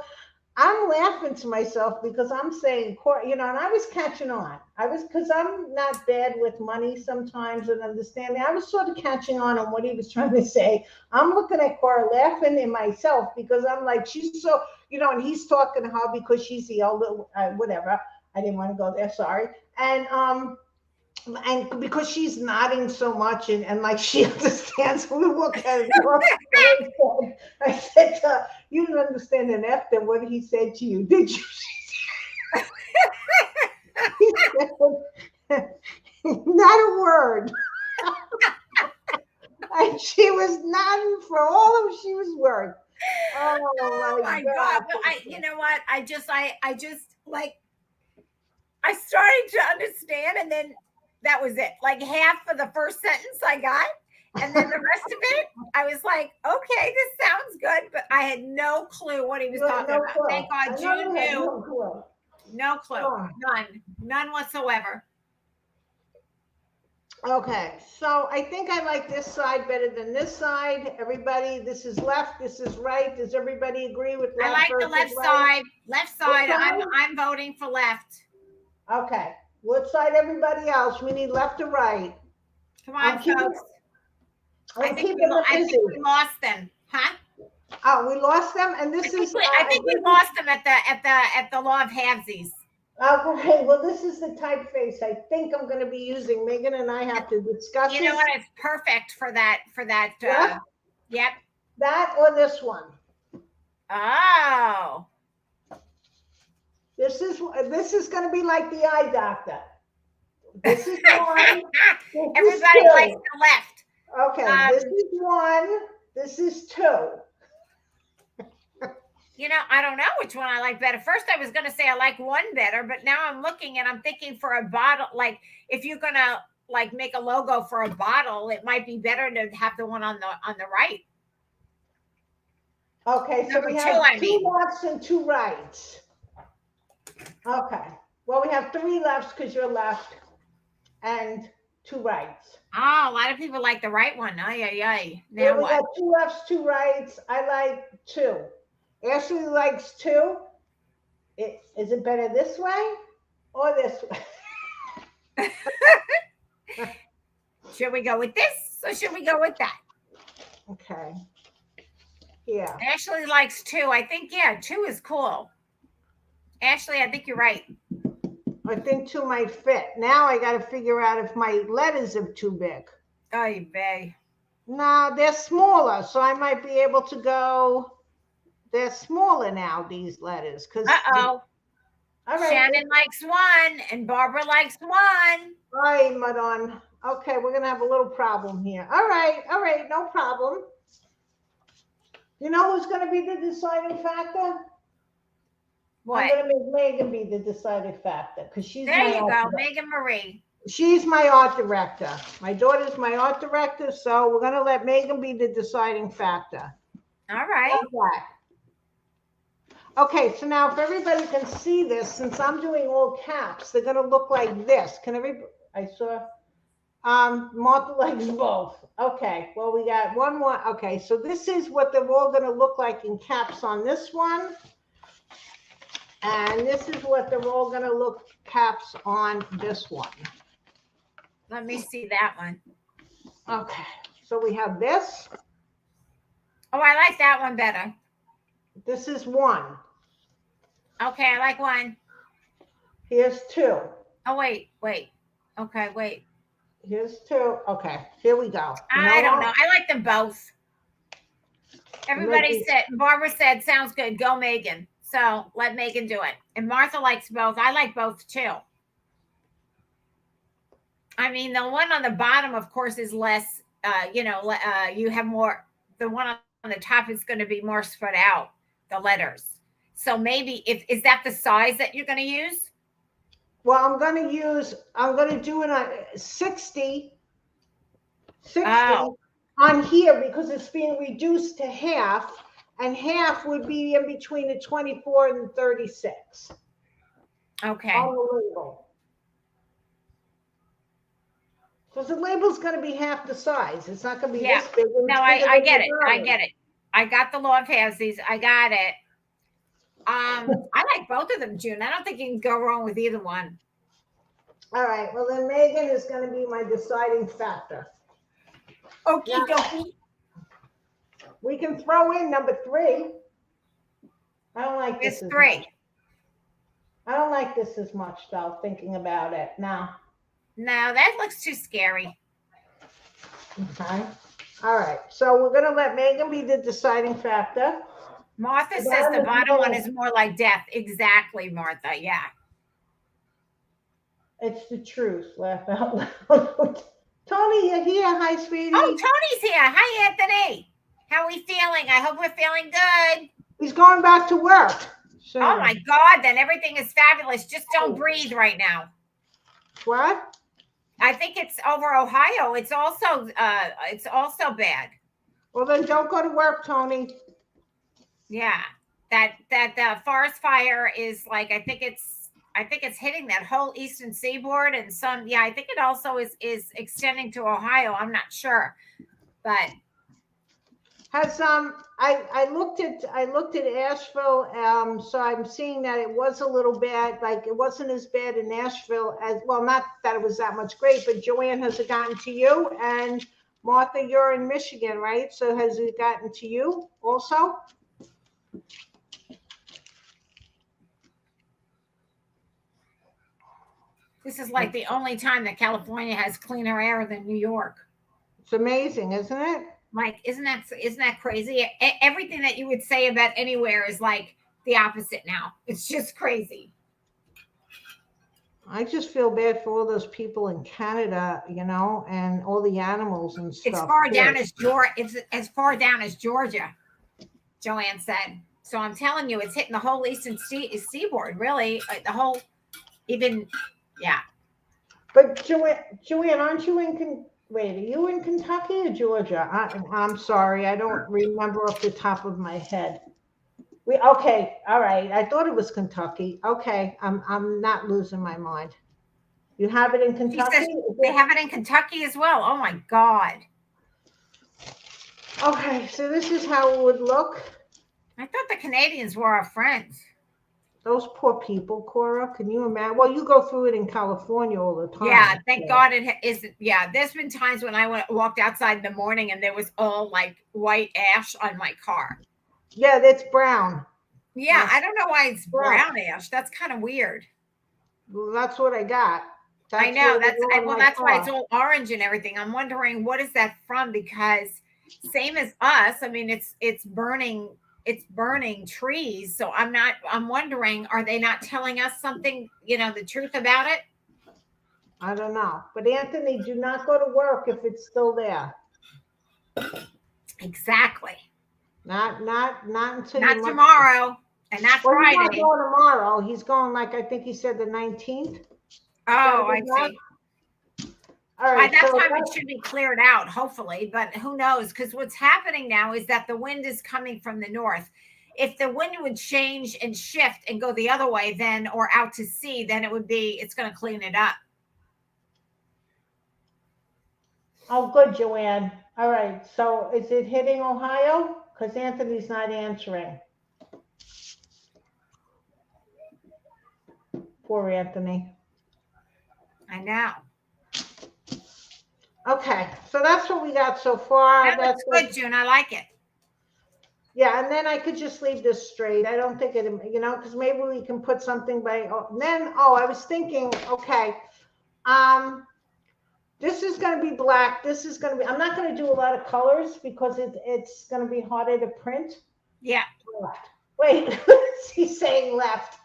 I'm laughing to myself because I'm saying, and I was catching on. Because I'm not bad with money sometimes and understanding. I was sort of catching on what he was trying to say. I'm looking at Cora laughing in myself because I'm like, she's so, and he's talking to her because she's the elder, whatever. I didn't want to go there, sorry. And because she's nodding so much and like she understands, we look at it. I said to her, you didn't understand an F then what he said to you, did you? He said, not a word. And she was nodding for all of she was worth. Oh my God. But you know what? I just like, I started to understand, and then that was it. Like half of the first sentence I got, and then the rest of it, I was like, okay, this sounds good, but I had no clue what he was talking about. Clue. Thank God June knew. No clue. Oh. None whatsoever. Okay, so I think I like this side better than this side. Everybody, this is left, this is right. Does everybody agree with left? I like the left side. Left side. I'm voting for left. Okay. What side, everybody else? We need left or right. Come on, folks. I think we lost them, huh? Oh, we lost them, and this is. I think we lost them at the law of halvesies. Okay, well, this is the typeface I think I'm going to be using. Megan and I have to discuss. You know what? It's perfect for that. Yep. That or this one. Oh. This is going to be like the eye doctor. This is one. Everybody likes the left. Okay, this is one. This is two. I don't know which one I like better. First, I was going to say I like one better, but now I'm looking and I'm thinking for a bottle, like if you're going to like make a logo for a bottle, it might be better to have the one on the right. Okay, so we have two lefts and two rights. Okay, well, we have three lefts because you're left and two rights. Oh, a lot of people like the right one. Aye. Now we got two lefts, two rights. I like two. Ashley likes two. Is it better this way or this way? Should we go with this or should we go with that? Okay. Yeah. Ashley likes two. I think, two is cool. Ashley, I think you're right. I think two might fit. Now I got to figure out if my letters are too big. Oy vey. No, they're smaller, so I might be able to go. They're smaller now, these letters. All right. Shannon likes one, and Barbara likes one. All right, Madon. Okay, we're going to have a little problem here. All right, no problem. You know who's going to be the deciding factor? What? I'm going to make Megan be the deciding factor because she's there you go, Megan Marie. She's my art director. My daughter's my art director, so we're going to let Megan be the deciding factor. All right. Okay, so now if everybody can see this, since I'm doing all caps, they're going to look like this. Can everybody? I saw. Martha likes both. Okay, well, we got one more. Okay, so this is what they're all gonna look like in caps on this one. And this is what they're all gonna look caps on this one. Let me see that one. Okay, so we have this. Oh, I like that one better. This is one. Okay, I like one. Here's two. Oh, wait. Okay, wait. Here's two. Okay, here we go. I don't know. I like them both. Everybody said, Barbara said, sounds good. Go, Megan. So let Megan do it. And Martha likes both. I like both too. I mean, the one on the bottom, of course, is less, you have more. The one on the top is going to be more spread out, the letters. So maybe is that the size that you're going to use? Well, I'm going to do it on 60 on here because it's being reduced to half, and half would be in between the 24 and the 36. Okay. On the label. Because the label's going to be half the size. It's not going to be this big. No, I get it. I get it. I got the law of halvesies. I got it. I like both of them, June. I don't think you can go wrong with either one. All right. Well, then Megan is going to be my deciding factor. Okie dokie. We can throw in number 3. I don't like this. It's 3. I don't like this as much, though, thinking about it now. No, that looks too scary. Okay. All right. So we're going to let Megan be the deciding factor. Martha says the bottom one is more like death. Exactly, Martha. Yeah. It's the truth. Laugh out loud. Tony, you're here. Hi, sweetie. Oh, Tony's here. Hi, Anthony. How are we feeling? I hope we're feeling good. He's going back to work. So. Oh, my God. Then everything is fabulous. Just don't breathe right now. What? I think it's over Ohio. It's also bad. Well, then don't go to work, Tony. Yeah, that forest fire is like I think it's hitting that whole eastern seaboard and some. Yeah, I think it also is extending to Ohio. I'm not sure, but has I looked at Asheville. So I'm seeing that it was a little bad. Like it wasn't as bad in Asheville as well. Not that it was that much great, but Joanne, has it gotten to you? And Martha, you're in Michigan, right? So has it gotten to you also? This is like the only time that California has cleaner air than New York. It's amazing, isn't it? Like, isn't that crazy? Everything that you would say about anywhere is like the opposite now. It's just crazy. I just feel bad for all those people in Canada, and all the animals and stuff. It's far down as Georgia. It's as far down as Georgia, Joanne said. So I'm telling you, it's hitting the whole eastern seaboard, really. The whole, even, yeah. But Joanne, aren't you wait, are you in Kentucky or Georgia? I'm sorry, I don't remember off the top of my head. Okay, all right. I thought it was Kentucky. Okay, I'm not losing my mind. You have it in Kentucky? They have it in Kentucky as well. Oh my God. Okay, so this is how it would look. I thought the Canadians were our friends. Those poor people, Cora. Can you imagine? Well, you go through it in California all the time. Yeah, thank God it isn't. Yeah, there's been times when I walked outside in the morning and there was all like white ash on my car. Yeah, that's brown. Yeah, I don't know why it's brown ash. That's kind of weird. Well, that's what I got. I know. That's why it's all orange and everything. I'm wondering what is that from? Because same as us. I mean, it's burning trees. So I'm wondering, are they not telling us something, the truth about it? I don't know. But Anthony, do not go to work if it's still there. Exactly. Not until not tomorrow and not Friday. He's not going tomorrow. He's going I think he said the 19th. Oh, I see. All right. By that time, it should be cleared out, hopefully, but who knows? Because what's happening now is that the wind is coming from the north. If the wind would change and shift and go the other way, then or out to sea, then it's going to clean it up. Oh, good, Joanne. All right. So is it hitting Ohio? Because Anthony's not answering. Poor Anthony. I know. Okay, so that's what we got so far. That looks good, June. I like it. Yeah, and then I could just leave this straight. I don't think it, because maybe we can put something by, I was thinking, okay, this is going to be black. This is going to be, I'm not going to do a lot of colors because it's going to be harder to print. Yeah. Left. Wait, he's saying left.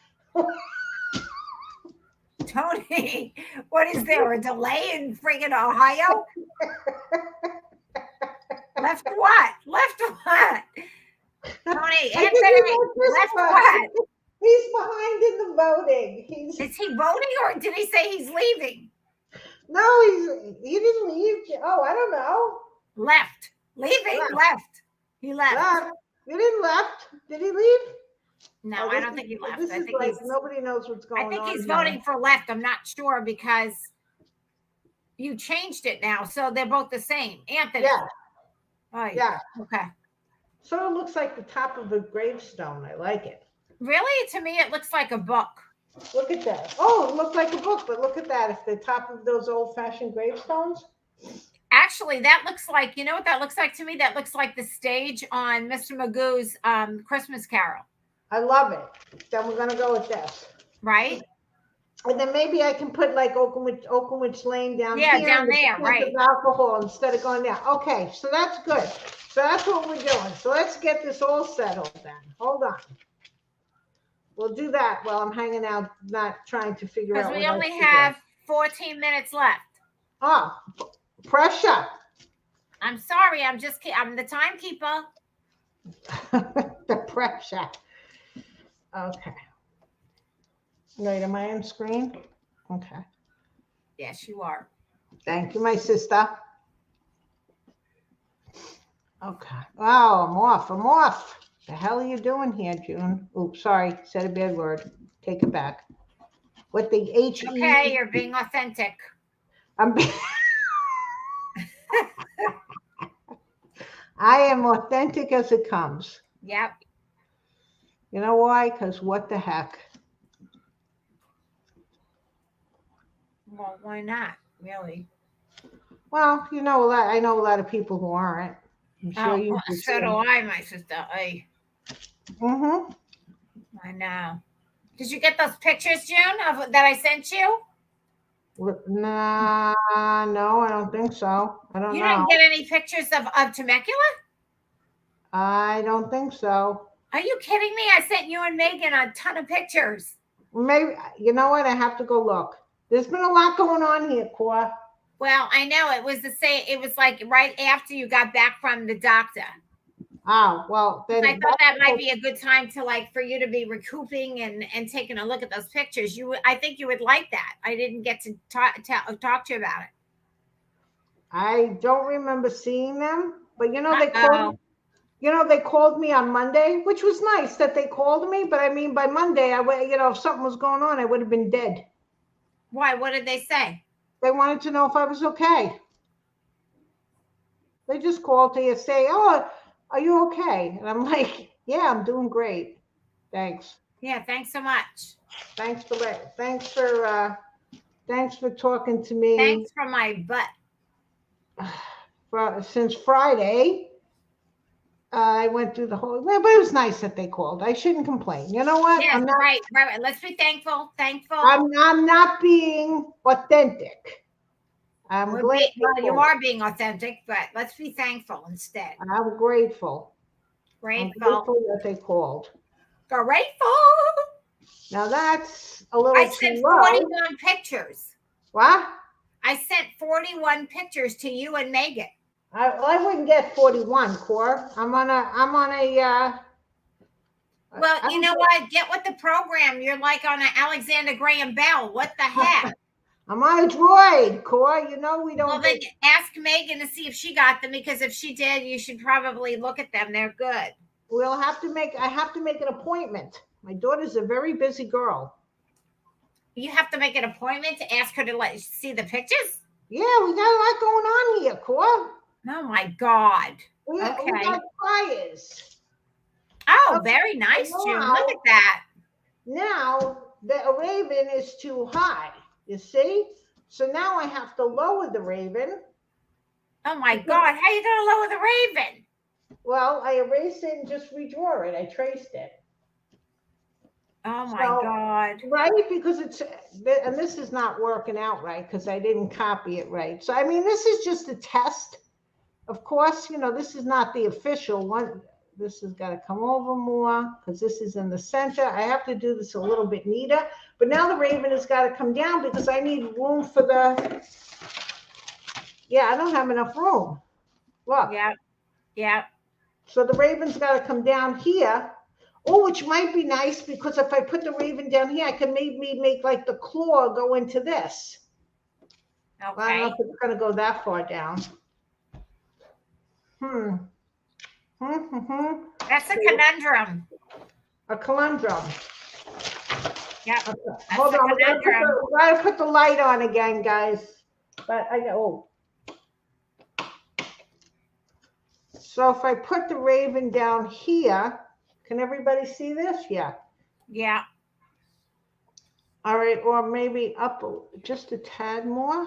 Tony, what is there? A delay in friggin' Ohio? Left what? Left what? Tony, Anthony, left what? He's behind in the voting. Is he voting or did he say he's leaving? No, he didn't leave. Oh, I don't know. Left. Leaving? Left. He left. You didn't left. Did he leave? No, I don't think he left. I think nobody knows what's going on. I think he's voting for left. I'm not sure because you changed it now, so they're both the same. Anthony. Yeah. Oh, yeah. Okay. So it looks like the top of a gravestone. I like it. Really? To me, it looks like a book. Look at that. Oh, it looked like a book, but look at that. It's the top of those old-fashioned gravestones. Actually, that looks like, you know what that looks like to me? That looks like the stage on Mr. Magoo's Christmas Carol. I love it. Then we're going to go with this. Right? And then maybe I can put like Oakenwich Lane down here. Yeah, down there, right. Of alcohol instead of going down. Okay, so that's good. So that's what we're doing. So let's get this all settled then. Hold on. We'll do that while I'm hanging out, not trying to figure out. Because we only have 14 minutes left. Oh, pressure. I'm sorry. I'm the timekeeper. The pressure. Okay. Wait, am I on screen? Okay. Yes, you are. Thank you, my sister. Okay. Oh, I'm off. The hell are you doing here, June? Oops, sorry. Said a bad word. Take it back. What the H-E? Okay, you're being authentic. I am authentic as it comes. Yep. You know why? Because what the heck? Well, why not? Really? Well, I know a lot of people who aren't. I'm sure you. So do I, my sister. Mm-hmm. I know. Did you get those pictures, June, that I sent you? Nah, no, I don't think so. I don't know. You didn't get any pictures of Temecula? I don't think so. Are you kidding me? I sent you and Megan a ton of pictures. Maybe, you know what? I have to go look. There's been a lot going on here, Cora. Well, I know it was the same. It was like right after you got back from the doctor. Oh, well, then I thought that might be a good time to for you to be recouping and taking a look at those pictures. I think you would like that. I didn't get to talk to you about it. I don't remember seeing them, but they called me on Monday, which was nice that they called me. But I mean, by Monday, if something was going on, I would have been dead. Why? What did they say? They wanted to know if I was okay. They just called to say, "Oh, are you okay?" And I'm like, "Yeah, I'm doing great. Thanks." Yeah, thanks so much. Thanks for talking to me. Thanks for my butt. Since Friday, I went through the whole. But it was nice that they called. I shouldn't complain. You know what? Yeah, right. Let's be thankful. I'm not being authentic. I'm grateful. Well, you are being authentic, but let's be thankful instead. I'm grateful. I'm grateful that they called. Grateful. Now that's a little I sent 41 pictures. What? I sent 41 pictures to you and Megan. I wouldn't get 41, Cor. I'm on a. Well, you know what? Get with the program. You're like on an Alexander Graham Bell. What the heck? I'm on a droid, Cor. You know we don't. Well, then ask Megan to see if she got them, because if she did, you should probably look at them. They're good. I have to make an appointment. My daughter's a very busy girl. You have to make an appointment to ask her to see the pictures? Yeah, we got a lot going on here, Cor. Oh my God. We Okay. got fires. Oh, Okay, very nice, June. now- Look at that. Now the raven is too high, you see? So now I have to lower the raven. Oh my God. How you gonna lower the raven? Well, I erased it and just redraw it. I traced it. Oh my So- God. Right, because and this is not working out right because I didn't copy it right. So, I mean, this is just a test. Of course, this is not the official one. This has got to come over more because this is in the center. I have to do this a little bit neater. But now the raven has got to come down because I need room for yeah, I don't have enough room. Look. Yeah. Yeah. So the raven's got to come down here. Oh, which might be nice because if I put the raven down here, I can maybe make like the claw go into this. Okay. I don't know if it's going to go that far down. That's a conundrum. A conundrum. Yeah. Okay. Hold on. We got to put the light on again, guys. But So if I put the raven down here, can everybody see this? Yeah. Yeah. All right. Or maybe up just a tad more.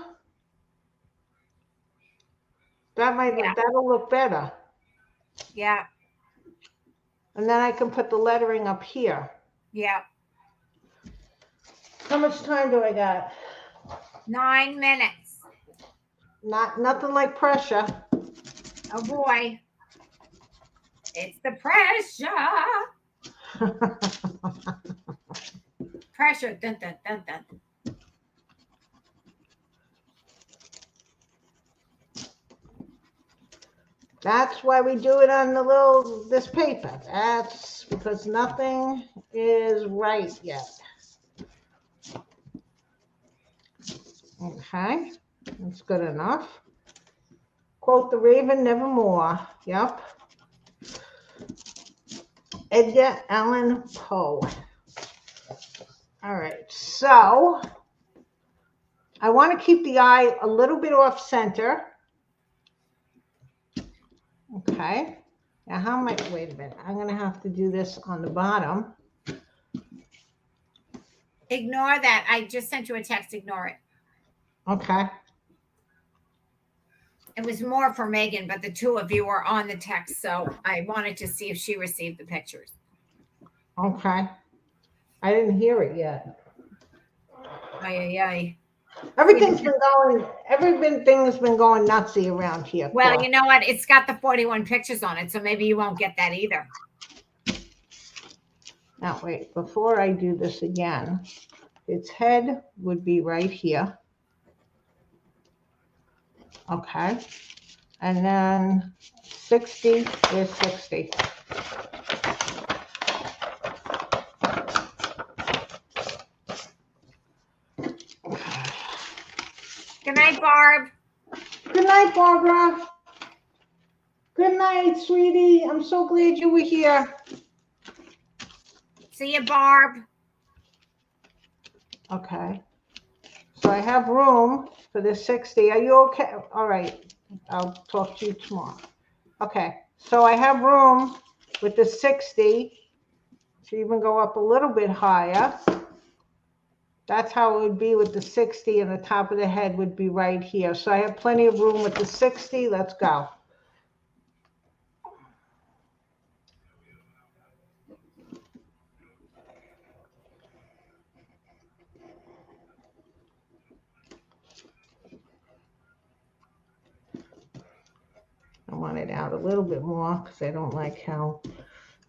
That'll look better. Yeah. And then I can put the lettering up here. Yeah. How much time do I got? 9 minutes. Nothing like pressure. Oh boy. It's the pressure. Pressure. Dun, dun, dun, dun. That's why we do it on this paper. That's because nothing is right yet. Okay, that's good enough. Quote the raven nevermore. Yep. Edgar Allan Poe. All right, so I want to keep the eye a little bit off center. Okay. Now wait a minute. I'm going to have to do this on the bottom. Ignore that. I just sent you a text. Ignore it. Okay. It was more for Megan, but the two of you were on the text, so I wanted to see if she received the pictures. Okay. I didn't hear it yet. Ay. Everything's been going nutsy around here. Well, you know what? It's got the 41 pictures on it, so maybe you won't get that either. Now, wait, before I do this again, its head would be right here. Okay. And then 60 is 60. Good night, Barb. Good night, Barbara. Good night, sweetie. I'm so glad you were here. See you, Barb. Okay. So I have room for the 60. Are you okay? All right. I'll talk to you tomorrow. Okay. So I have room with the 60 to even go up a little bit higher. That's how it would be with the 60, and the top of the head would be right here. So I have plenty of room with the 60. Let's go. I want it out a little bit more because I don't like how,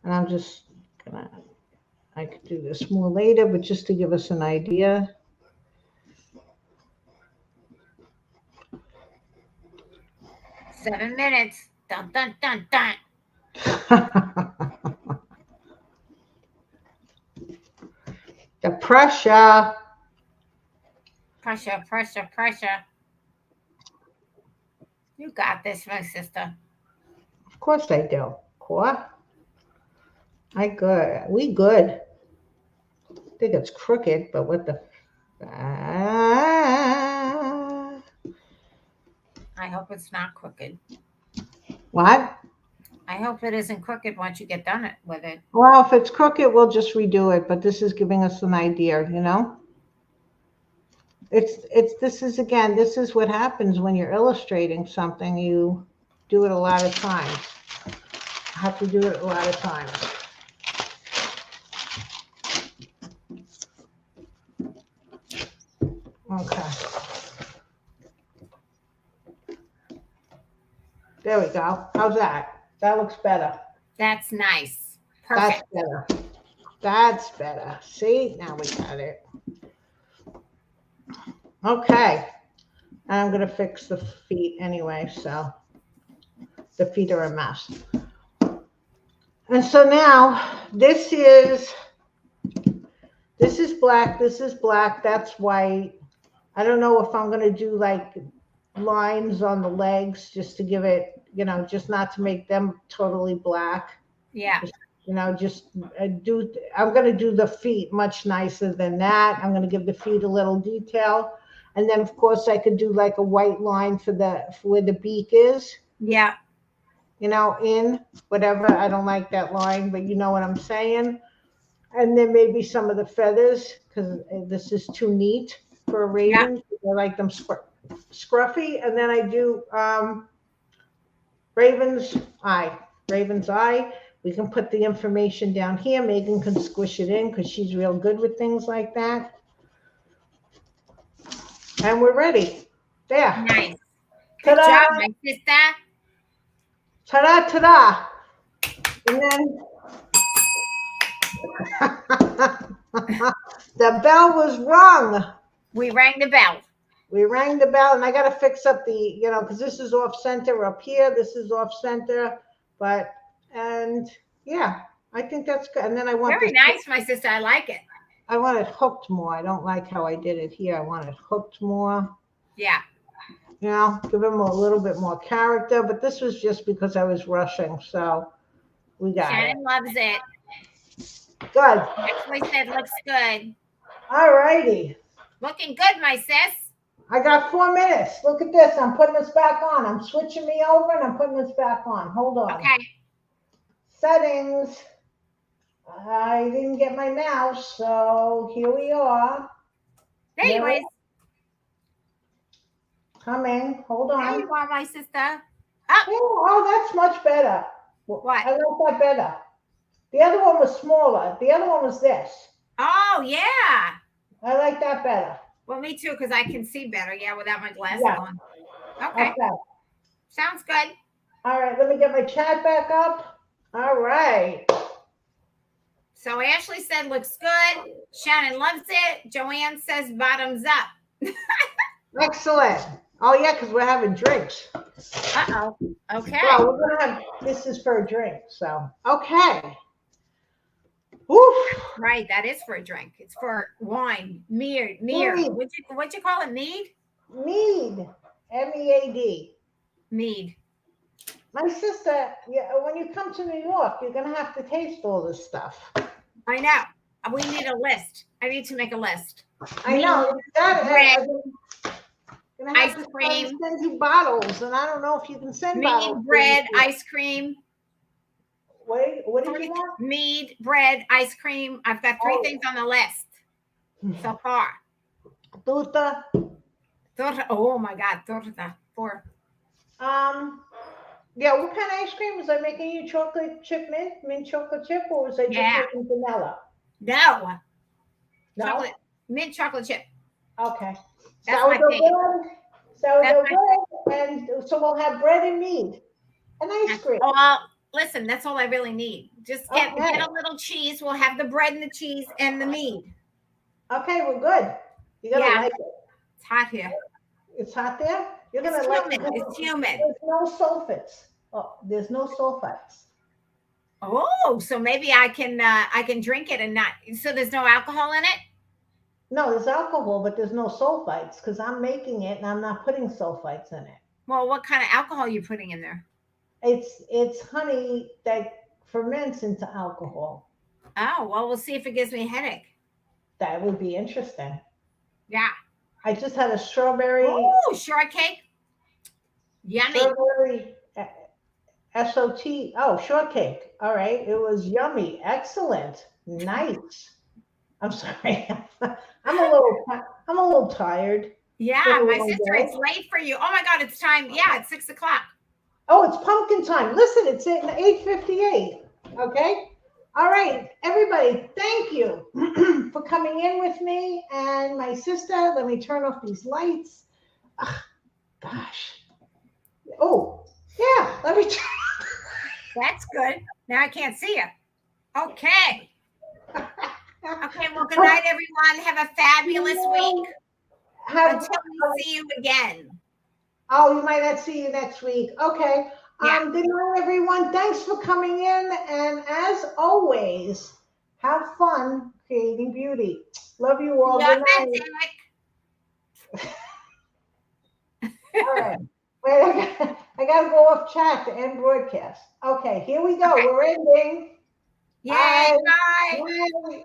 and I'm just gonna, I could do this more later, but just to give us an idea. Seven minutes. Dun, dun, dun, dun. The pressure. Pressure. You got this, my sister. Of course I do. What? We good. I think it's crooked, but what the? I hope it's not crooked. What? I hope it isn't crooked once you get done with it. Well, if it's crooked, we'll just redo it, but this is giving us an idea, you know? This is what happens when you're illustrating something. You do it a lot of times. I have to do it a lot of times. Okay. There we go. How's that? That looks better. That's nice. Perfect. That's better. That's better. See, now we got it. Okay. I'm going to fix the feet anyway, so the feet are a mess. And so now this is black, this is black, that's white. I don't know if I'm going to do like lines on the legs just to give it, you know, just not to make them totally black. Yeah. You know, just I'm going to do the feet much nicer than that. I'm going to give the feet a little detail. And then, of course, I could do like a white line for where the beak is. Yeah. You know, in whatever. I don't like that line, but you know what I'm saying. And then maybe some of the feathers, because this is too neat for a raven. Yeah. I like them scruffy. And then I do raven's eye. Raven's eye. We can put the information down here. Megan can squish it in because she's real good with things like that. And we're ready. There. Nice. Good job, my sister. Ta-da, ta-da. And then the bell was rung. We rang the bell. We rang the bell, and I got to fix up the, you know, because this is off center up here. This is off center, but, and yeah, I think that's good. And then I want very nice, my sister. I like it. I want it hooked more. I don't like how I did it here. I want it hooked more. Yeah. You know, give him a little bit more character, but this was just because I was rushing, so we got Shannon loves it. Good. Actually said looks good. All righty. Looking good, my sis. I got 4 minutes. Look at this. I'm putting this back on. I'm switching me over and I'm putting this back on. Hold on. Okay. Settings. I didn't get my mouse, so here we are. There you is. Coming. Hold on. There you are, my sister. Oh, that's much better. What? I like that better. The other one was smaller. The other one was this. Oh, yeah. I like that better. Well, me too, because I can see better, without my glasses on. Okay. Sounds good. All right, let me get my chat back up. All right. So Ashley said looks good. Shannon loves it. Joanne says bottoms up. Excellent. Oh, yeah, because we're having drinks. Uh-oh. Okay. Well, we're going to have, this is for a drink, so, okay. Woof. Right, that is for a drink. It's for wine. Mead. What'd you call it? Mead? Mead. M-E-A-D. Mead. My sister, when you come to New York, you're going to have to taste all this stuff. I know. We need a list. I need to make a list. I know. Bread. Ice cream. Send you bottles, and I don't know if you can send bottles. Mead, bread, ice cream. Wait, what did you want? Mead, bread, ice cream. I've got 3 things on the list so far. Torta. Oh my God, torta. 4. Yeah, what kind of ice cream? Was I making you chocolate chip mint chocolate chip, or was I just making vanilla? No. No? Mint chocolate chip. Okay. That's sourdough my bread. Sourdough bread, and so we'll have bread and mead and ice cream. Well, listen, that's all I really need. Just get a little cheese. We'll have the bread and the cheese and the mead. Okay, we're good. You're gonna like it. It's hot here. It's hot there? You're gonna it's like it. It's humid. There's no sulfates. Oh, there's no sulfites. Oh, so maybe I can drink it and not. So there's no alcohol in it? No, there's alcohol, but there's no sulfites because I'm making it and I'm not putting sulfites in it. Well, what kind of alcohol are you putting in there? It's honey that ferments into alcohol. Oh, well, we'll see if it gives me a headache. That would be interesting. Yeah. I just had a strawberry. Oh, shortcake. Yummy. Strawberry SOT. Oh, shortcake. All right. It was yummy. Excellent. Nice. I'm sorry. I'm a little tired. Yeah, Been a my long sister, day. it's late for you. Oh my God, it's time. Yeah, it's 6 o'clock. Oh, it's pumpkin time. Listen, it's at 8:58. Okay. All right, everybody, thank you for coming in with me and my sister. Let me turn off these lights. Ugh, gosh. Oh, yeah, let me That's good. Now I can't see you. Okay. Okay. Well, good night, everyone. Have a fabulous week until we see you again. Oh, you might not see you next week. Okay. Yeah. Good night, everyone. Thanks for coming in. And as always, have fun creating beauty. Love you all. Be Good night. authentic. All right. Wait, I gotta go off chat to end broadcast. Okay, here we go. Okay. We're ending. Yay. Bye. Bye.